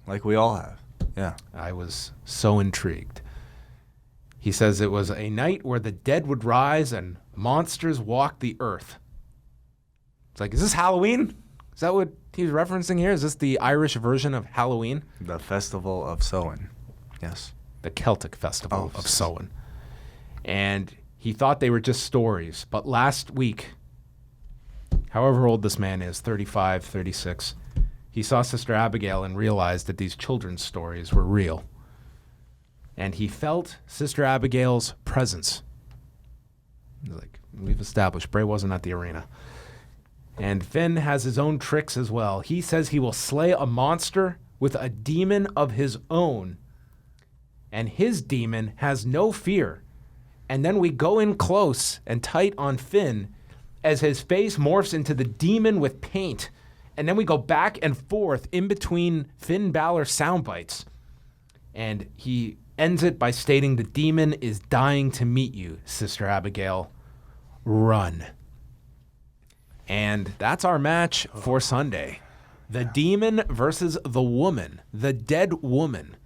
Like we all have. Yeah. I was so intrigued. He says it was a night where the dead would rise and monsters walk the earth. It's like, is this Halloween? Is that what he's referencing here? Is this the Irish version of Halloween? The Festival of Samhain. Yes. The Celtic Festival of Samhain. And he thought they were just stories. But last week, however old this man is, 35, 36, he saw Sister Abigail and realized that these children's stories were real. And he felt Sister Abigail's presence. Like we've established, Bray wasn't at the arena. And Finn has his own tricks as well. He says he will slay a monster with a demon of his own. And his demon has no fear. And then we go in close and tight on Finn as his face morphs into the demon with paint. And then we go back and forth in between Finn Balor sound bites. And he ends it by stating the demon is dying to meet you, Sister Abigail. Run. And that's our match for Sunday. The demon versus the woman, the dead woman,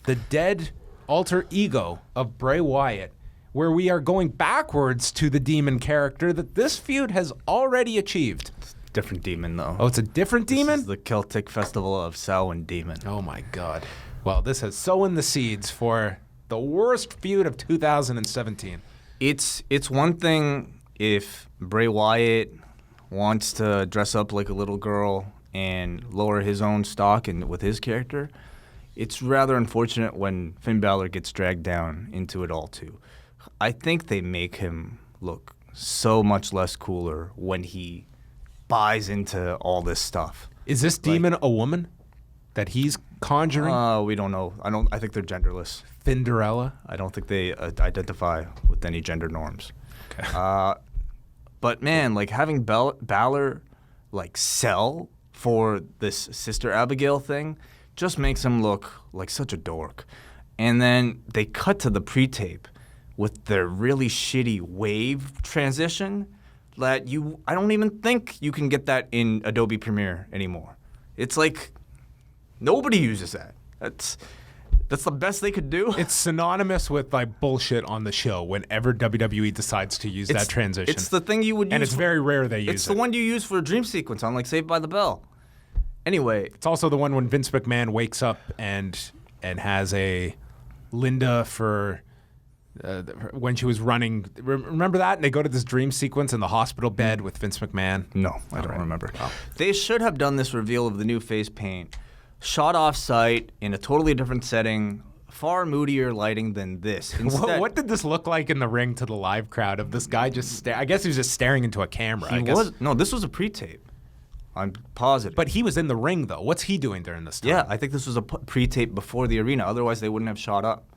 the dead alter ego of Bray Wyatt, where we are going backwards to the demon character that this feud has already achieved. Different demon, though. Oh, it's a different demon? This is the Celtic Festival of Samhain demon. Oh, my God. Well, this has sown the seeds for the worst feud of 2017. It's one thing if Bray Wyatt wants to dress up like a little girl and lower his own stock and with his character. It's rather unfortunate when Finn Balor gets dragged down into it all, too. I think they make him look so much less cooler when he buys into all this stuff. Is this demon a woman that he's conjuring? We don't know. I think they're genderless. Finderella? I don't think they identify with any gender norms. Okay. But man, like having Balor like sell for this Sister Abigail thing just makes him look like such a dork. And then they cut to the pre-tape with their really shitty wave transition that I don't even think you can get that in Adobe Premiere anymore. It's like nobody uses that. That's the best they could do. It's synonymous with like bullshit on the show whenever WWE decides to use that transition. It's the thing you would use. And it's very rare they use it. It's the one you use for a dream sequence on like Saved by the Bell. Anyway. It's also the one when Vince McMahon wakes up and has a Linda for when she was running. Remember that? And they go to this dream sequence in the hospital bed with Vince McMahon. No, I don't remember. Oh. They should have done this reveal of the new face paint. Shot off-site in a totally different setting, far moodier lighting than this. Instead, what did this look like in the ring to the live crowd of this guy just I guess he was just staring into a camera. No, this was a pre-tape. I'm positive. But he was in the ring, though. What's he doing during this time? Yeah, I think this was a pre-tape before the arena. Otherwise, they wouldn't have shot up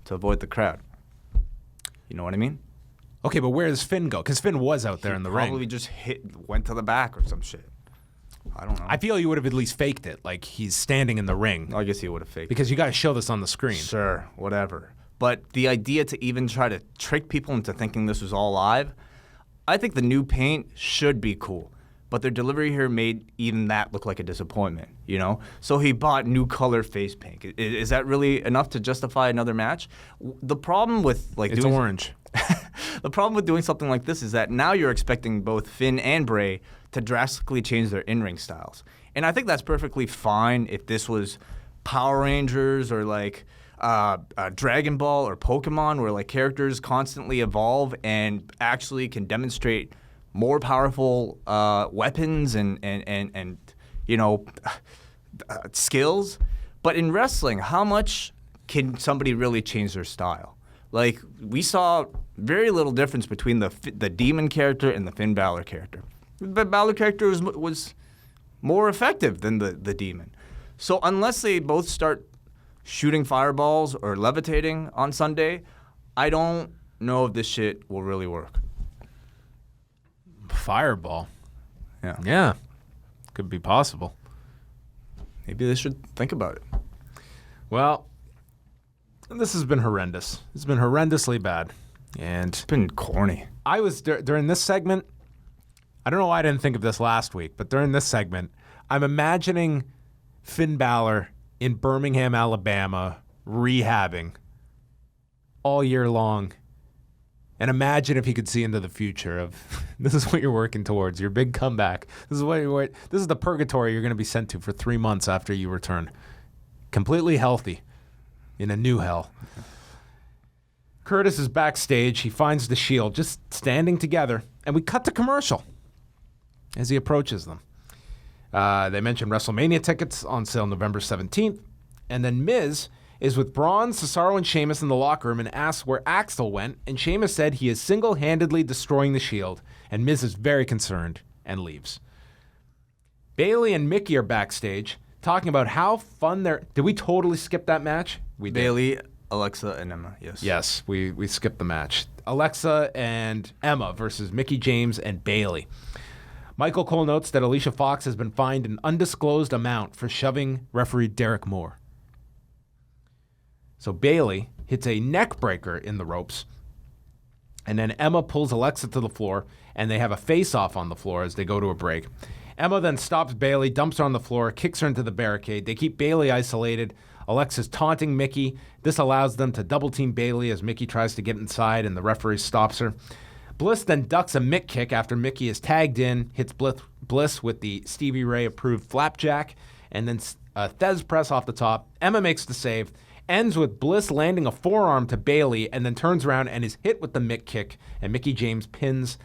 to avoid the crowd. You know what I mean? Okay, but where does Finn go? Because Finn was out there in the ring. Probably just went to the back or some shit. I don't know. I feel you would have at least faked it, like he's standing in the ring. I guess he would have faked it. Because you got to show this on the screen. Sure, whatever. But the idea to even try to trick people into thinking this was all live, I think the new paint should be cool. But their delivery here made even that look like a disappointment, you know? So he bought new color face paint. Is that really enough to justify another match? The problem with like it's orange. The problem with doing something like this is that now you're expecting both Finn and Bray to drastically change their in-ring styles. And I think that's perfectly fine if this was Power Rangers or like Dragon Ball or Pokemon, where like characters constantly evolve and actually can demonstrate more powerful weapons and you know skills. But in wrestling, how much can somebody really change their style? Like, we saw very little difference between the Demon character and the Finn Balor character. The Balor character was more effective than the Demon. So unless they both start shooting fireballs or levitating on Sunday, I don't know if this shit will really work. Fireball? Yeah. Yeah. Could be possible. Maybe they should think about it. Well, this has been horrendous. It's been horrendously bad. And It's been corny. I was during this segment, I don't know why I didn't think of this last week, but during this segment, I'm imagining Finn Balor in Birmingham, Alabama, rehabbing all year long. And imagine if he could see into the future of this is what you're working towards, your big comeback. This is the purgatory you're going to be sent to for 3 months after you return. Completely healthy in a new hell. Curtis is backstage. He finds the Shield just standing together, and we cut to commercial as he approaches them. They mentioned WrestleMania tickets on sale November 17th, and then Miz is with Braun, Cesaro, and Sheamus in the locker room and asks where Axel went, and Sheamus said he is single-handedly destroying the Shield, and Miz is very concerned and leaves. Bayley and Mickey are backstage talking about how fun they're... Did we totally skip that match? We did. Bayley, Alexa, and Emma, yes. Yes, we skipped the match. Alexa and Emma versus Mickie James and Bayley. Michael Cole notes that Alicia Fox has been fined an undisclosed amount for shoving referee Derek Moore. So Bayley hits a neck breaker in the ropes, and then Emma pulls Alexa to the floor, and they have a face-off on the floor as they go to a break. Emma then stops Bayley, dumps her on the floor, kicks her into the barricade. They keep Bayley isolated. Alexa's taunting Mickie. This allows them to double-team Bayley as Mickie tries to get inside, and the referee stops her. Bliss then ducks a Mick kick after Mickie is tagged in, hits Bliss with the Stevie Ray-approved flapjack, and then a Thez press off the top. Emma makes the save. Ends with Bliss landing a forearm to Bayley and then turns around and is hit with the Mick kick, and Mickie James pins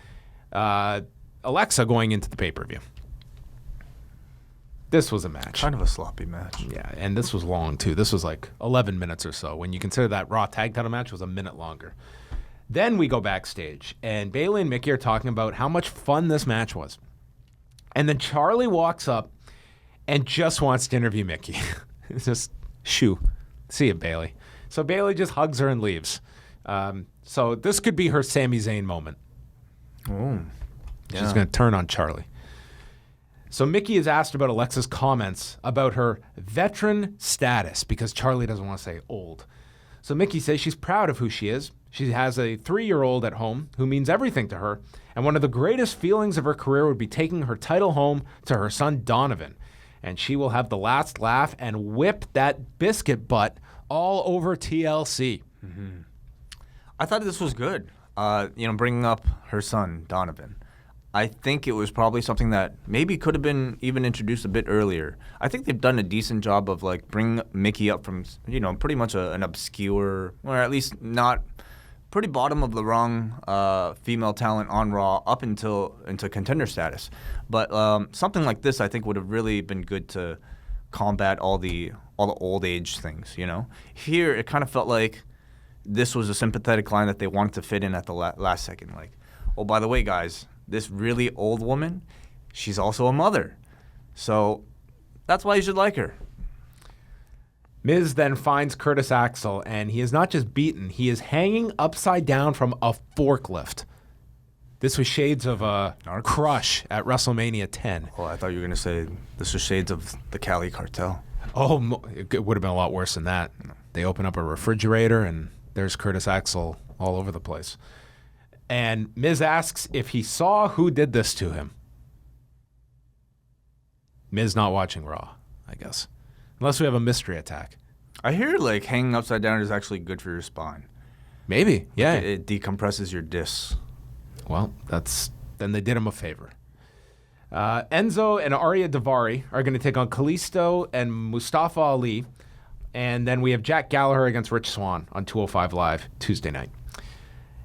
Alexa going into the pay-per-view. This was a match. Kind of a sloppy match. Yeah, and this was long, too. This was like 11 minutes or so. When you consider that Raw tag title match was a minute longer. Then we go backstage, and Bayley and Mickie are talking about how much fun this match was. And then Charlie walks up and just wants to interview Mickie. It's just, shoo. See you, Bayley. So Bayley just hugs her and leaves. So this could be her Sami Zayn moment. Oh, yeah. She's going to turn on Charlie. So Mickie is asked about Alexa's comments about her veteran status because Charlie doesn't want to say old. So Mickie says she's proud of who she is. She has a 3-year-old at home who means everything to her, and one of the greatest feelings of her career would be taking her title home to her son Donovan. And she will have the last laugh and whip that biscuit butt all over TLC. Mm-hmm. I thought this was good. Bringing up her son, Donovan. I think it was probably something that maybe could have been even introduced a bit earlier. I think they've done a decent job of bringing Mickie up from, pretty much an obscure, or at least not pretty bottom of the rung female talent on Raw up into contender status. But something like this, I think, would have really been good to combat all the old age things. Here it kind of felt like this was a sympathetic line that they wanted to fit in at the last second. Like, oh, by the way, guys, this really old woman, she's also a mother, so that's why you should like her. Miz then finds Curtis Axel, and he is not just beaten, he is hanging upside down from a forklift. This was shades of a Crush at WrestleMania 10. Oh, I thought you were going to say this was shades of the Cali cartel. Oh, it would have been a lot worse than that. They open up a refrigerator, and there's Curtis Axel all over the place. And Miz asks if he saw who did this to him. Miz not watching Raw, I guess. Unless we have a mystery attack. I hear hanging upside down is actually good for your spine. Maybe, yeah. It decompresses your discs. Well, then they did him a favor. Enzo and Arya Daivari are going to take on Kalisto and Mustafa Ali. And then we have Jack Gallaher against Rich Swann on 205 Live Tuesday night.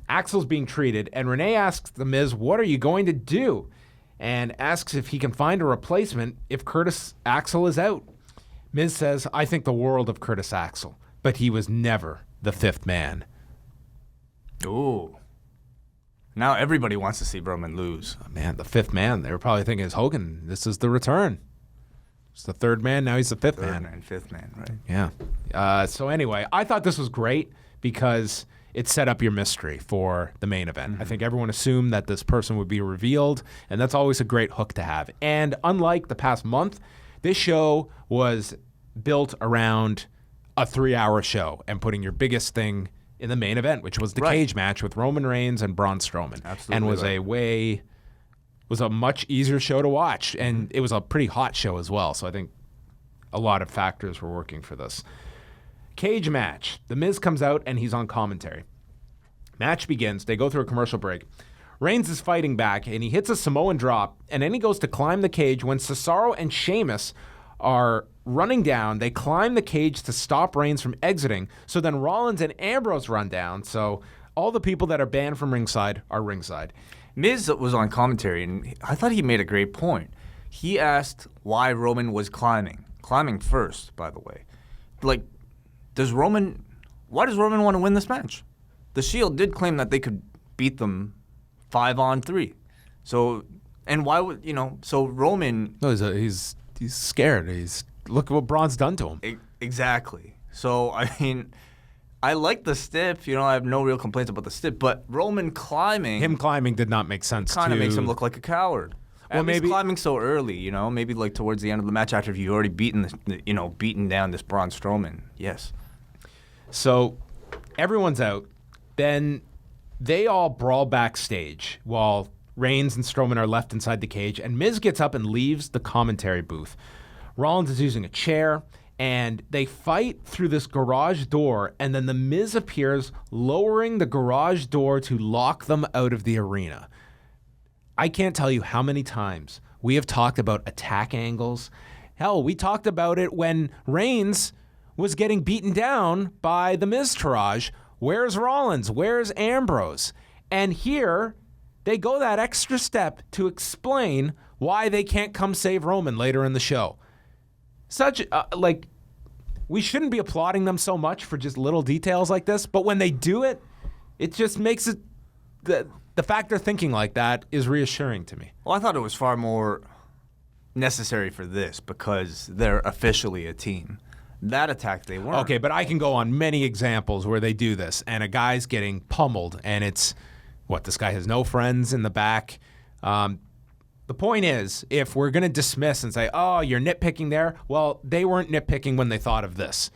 Axel's being treated, and Renee asks The Miz, what are you going to do? And asks if he can find a replacement if Curtis Axel is out. Miz says, I think the world of Curtis Axel, but he was never the fifth man. Ooh. Now everybody wants to see Roman lose. Oh, man, the fifth man. They were probably thinking, is Hogan, this is the return. It's the third man, now he's the fifth man. Third and fifth man, right. Yeah. So anyway, I thought this was great because it set up your mystery for the main event. Mm-hmm. I think everyone assumed that this person would be revealed, and that's always a great hook to have. And unlike the past month, this show was built around a 3-hour show and putting your biggest thing in the main event, which was the Right. cage match with Roman Reigns and Braun Strowman. Absolutely And right. was a much easier show to watch, and it was a pretty hot show as well. So I think a lot of factors were working for this. Cage match. The Miz comes out and he's on commentary. Match begins. They go through a commercial break. Reigns is fighting back and he hits a Samoan drop, and then he goes to climb the cage when Cesaro and Sheamus are running down. They climb the cage to stop Reigns from exiting. So then Rollins and Ambrose run down. So all the people that are banned from ringside are ringside. Miz was on commentary, and I thought he made a great point. He asked why Roman was climbing first, by the way. Like, why does Roman want to win this match? The Shield did claim that they could beat them 5-on-3. So, and why would, so Roman... No, he's scared. Look at what Braun's done to him. Exactly. So, I mean, I like the stiff. I have no real complaints about the stiff, but Roman climbing... Him climbing did not make sense. Kind of makes him look like a coward. Well, Maybe maybe climbing so early, maybe like towards the end of the match after you've already beaten down this Braun Strowman. Yes. So everyone's out. Then they all brawl backstage while Reigns and Strowman are left inside the cage, and Miz gets up and leaves the commentary booth. Rollins is using a chair, and they fight through this garage door, and then the Miz appears, lowering the garage door to lock them out of the arena. I can't tell you how many times we have talked about attack angles. Hell, we talked about it when Reigns was getting beaten down by the Miztourage. Where's Rollins? Where's Ambrose? And here, they go that extra step to explain why they can't come save Roman later in the show. We shouldn't be applauding them so much for just little details like this, but when they do it, it just makes it... The fact they're thinking like that is reassuring to me. Well, I thought it was far more necessary for this because they're officially a team. That attack, they weren't. Okay, but I can go on many examples where they do this, and a guy's getting pummeled, and it's, this guy has no friends in the back. The point is, if we're going to dismiss and say, oh, you're nitpicking there, well, they weren't nitpicking when they thought of this.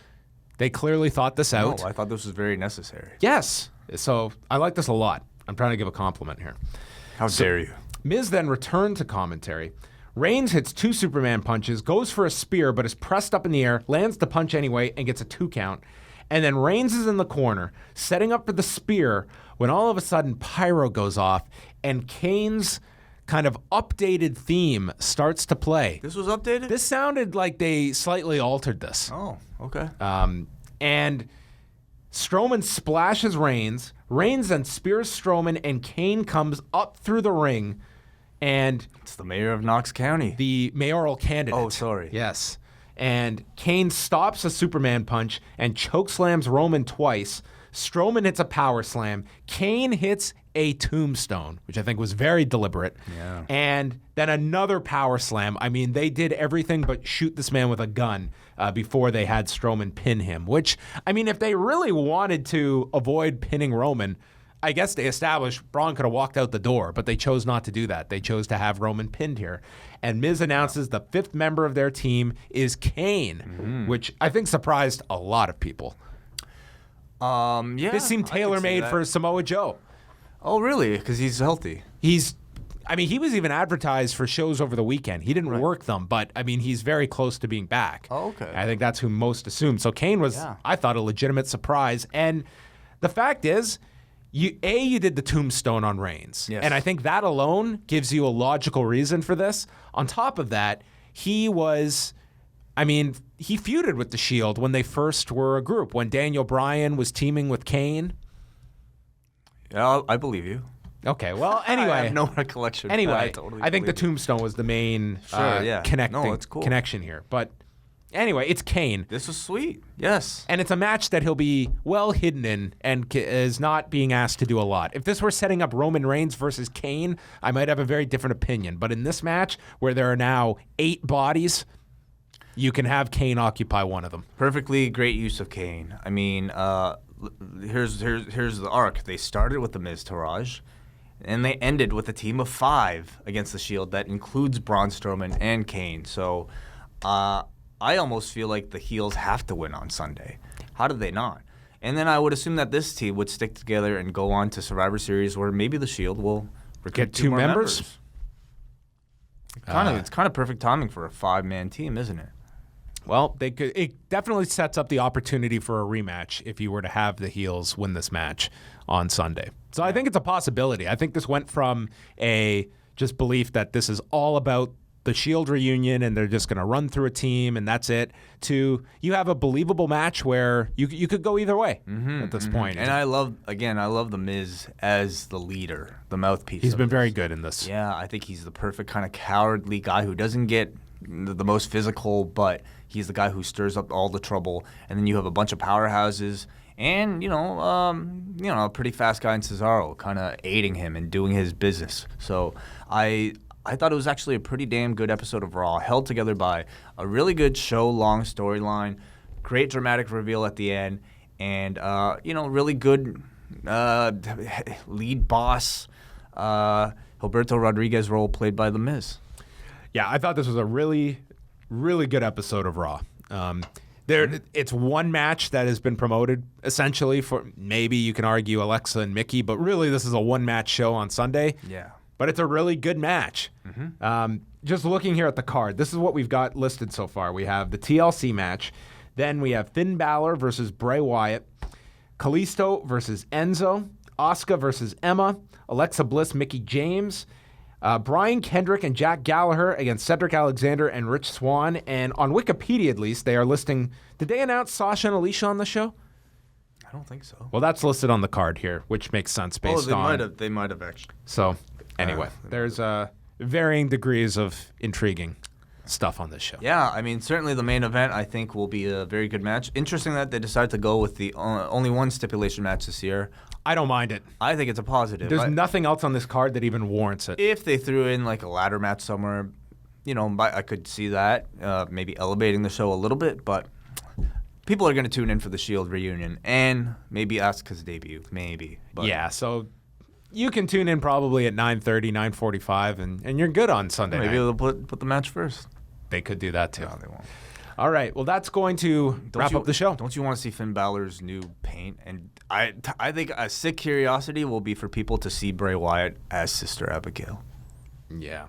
They clearly thought this out. No, I thought this was very necessary. Yes. So I like this a lot. I'm trying to give a compliment here. How dare you? Miz then returned to commentary. Reigns hits 2 Superman punches, goes for a spear, but is pressed up in the air, lands the punch anyway, and gets a 2 count. And then Reigns is in the corner, setting up for the spear, when all of a sudden Pyro goes off, and Kane's kind of updated theme starts to play. This was updated? This sounded like they slightly altered this. Oh, okay. And Strowman splashes Reigns. Reigns then spears Strowman, and Kane comes up through the ring. And it's the mayor of Knox County. The mayoral candidate. Oh, sorry. Yes. And Kane stops a Superman punch and chokeslams Roman twice. Strowman hits a power slam. Kane hits a tombstone, which I think was very deliberate. Yeah. And then another power slam. I mean, they did everything but shoot this man with a gun before they had Strowman pin him, which, I mean, if they really wanted to avoid pinning Roman, I guess they established Braun could have walked out the door, but they chose not to do that. They chose to have Roman pinned here. And Miz announces the 5th member of their team is Kane, which I think surprised a lot of people. Yeah. This seemed tailor-made for Samoa Joe. Oh, really? Because he's healthy. He was even advertised for shows over the weekend. He didn't work them, but, I mean, he's very close to being back. Oh, okay. I think that's who most assumed. So Kane was, I thought, a legitimate surprise. And the fact is, you did the tombstone on Reigns. Yes. And I think that alone gives you a logical reason for this. On top of that, he feuded with the Shield when they first were a group, when Daniel Bryan was teaming with Kane. Yeah, I believe you. Okay, well, anyway. I have no recollection. Anyway, totally I think the believe you. tombstone was the main connection here. But anyway, it's Kane. This was sweet. Yes. And it's a match that he'll be well hidden in and is not being asked to do a lot. If this were setting up Roman Reigns versus Kane, I might have a very different opinion. But in this match, where there are now 8 bodies, you can have Kane occupy one of them. Perfectly great use of Kane. I mean, here's the arc. They started with the Miztourage, and they ended with a team of 5 against the Shield that includes Braun Strowman and Kane. So I almost feel like the heels have to win on Sunday. How did they not? And then I would assume that this team would stick together and go on to Survivor Series, where maybe the Shield will get 2 more members. It's kind of perfect timing for a 5-man team, isn't it? Well, it definitely sets up the opportunity for a rematch if you were to have the heels win this match on Sunday. So I think it's a possibility. I think this went from a just belief that this is all about the Shield reunion and they're just going to run through a team and that's it, to you have a believable match where you could go either way at this point. And I love the Miz as the leader, the mouthpiece. He's been very good in this. Yeah, I think he's the perfect kind of cowardly guy who doesn't get the most physical, but he's the guy who stirs up all the trouble. And then you have a bunch of powerhouses and, a pretty fast guy in Cesaro kind of aiding him and doing his business. So I thought it was actually a pretty damn good episode of Raw, held together by a really good show-long storyline, great dramatic reveal at the end, and, really good lead boss, Alberto Rodriguez role played by The Miz. Yeah, I thought this was a really, really good episode of Raw. It's one match that has been promoted, essentially, for maybe you can argue Alexa and Mickey, but really this is a one-match show on Sunday. Yeah. But it's a really good match. Just looking here at the card, this is what we've got listed so far. We have the TLC match. Then we have Finn Balor versus Bray Wyatt. Kalisto versus Enzo. Asuka versus Emma. Alexa Bliss, Mickie James. Brian Kendrick and Jack Gallaher against Cedric Alexander and Rich Swann. And on Wikipedia, at least, they are listing... Did they announce Sasha and Alicia on the show? I don't think so. Well, that's listed on the card here, which makes sense based on... They might have actually. So... Anyway, there's varying degrees of intriguing stuff on this show. Yeah, I mean, certainly the main event, I think, will be a very good match. Interesting that they decided to go with the only one stipulation match this year. I don't mind it. I think it's a positive. There's nothing else on this card that even warrants it. If they threw in like a ladder match somewhere, I could see that, maybe elevating the show a little bit, but people are going to tune in for the Shield reunion and maybe Asuka's debut, maybe. But. Yeah, so... You can tune in probably at 9:30, 9:45, and you're good on Sunday Maybe night. they'll put the match first. They could do that, too. No, they won't. All right, well, that's going to wrap up the show. Don't you want to see Finn Balor's new paint? And I think a sick curiosity will be for people to see Bray Wyatt as Sister Abigail. Yeah,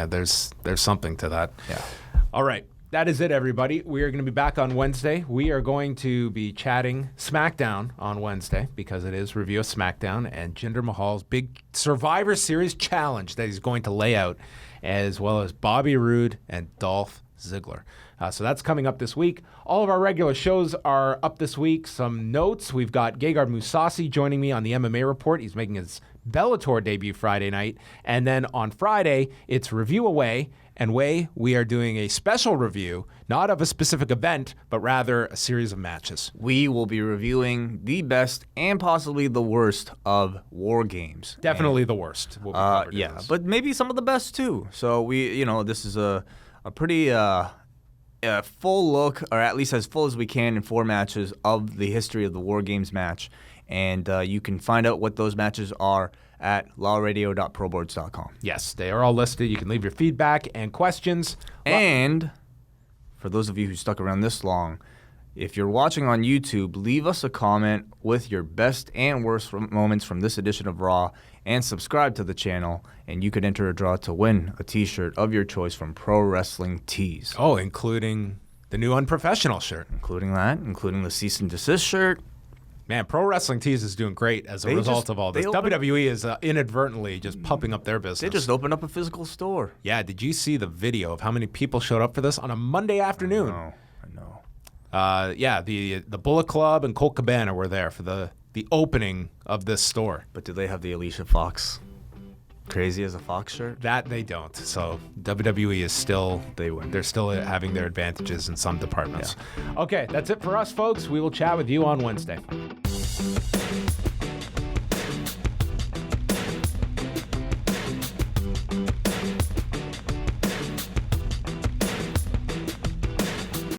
there's something to that. Yeah. All right. That is it, everybody. We are going to be back on Wednesday. We are going to be chatting SmackDown on Wednesday because it is Review of SmackDown and Jinder Mahal's big Survivor Series challenge that he's going to lay out, as well as Bobby Roode and Dolph Ziggler. So that's coming up this week. All of our regular shows are up this week. Some notes. We've got Gegard Mousasi joining me on the MMA Report. He's making his Bellator debut Friday night. And then on Friday, it's Review Away. And we are doing a special review, not of a specific event, but rather a series of matches. We will be reviewing the best and possibly the worst of War Games. Definitely the worst. Will be covered in this. But maybe some of the best too. So this is a pretty full look, or at least as full as we can, in 4 matches of the history of the War Games match. And you can find out what those matches are at lawradio.proboards.com. Yes, they are all listed. You can leave your feedback and questions. And for those of you who stuck around this long, if you're watching on YouTube, leave us a comment with your best and worst moments from this edition of Raw, and subscribe to the channel, and you could enter a draw to win a t-shirt of your choice from Pro Wrestling Tees. Oh, including the new Unprofessional shirt. Including the Cease and Desist shirt. Man, Pro Wrestling Tees is doing great as a result of all this. WWE is inadvertently just pumping up their business. They just opened up a physical store. Yeah, did you see the video of how many people showed up for this on a Monday afternoon? I know. Yeah, the Bullet Club and Colt Cabana were there for the opening of this store. But do they have the Alicia Fox Crazy as a Fox shirt? That they don't. So WWE is still, they win. They're still having their advantages in some departments. Yeah. Okay, that's it for us, folks. We will chat with you on Wednesday.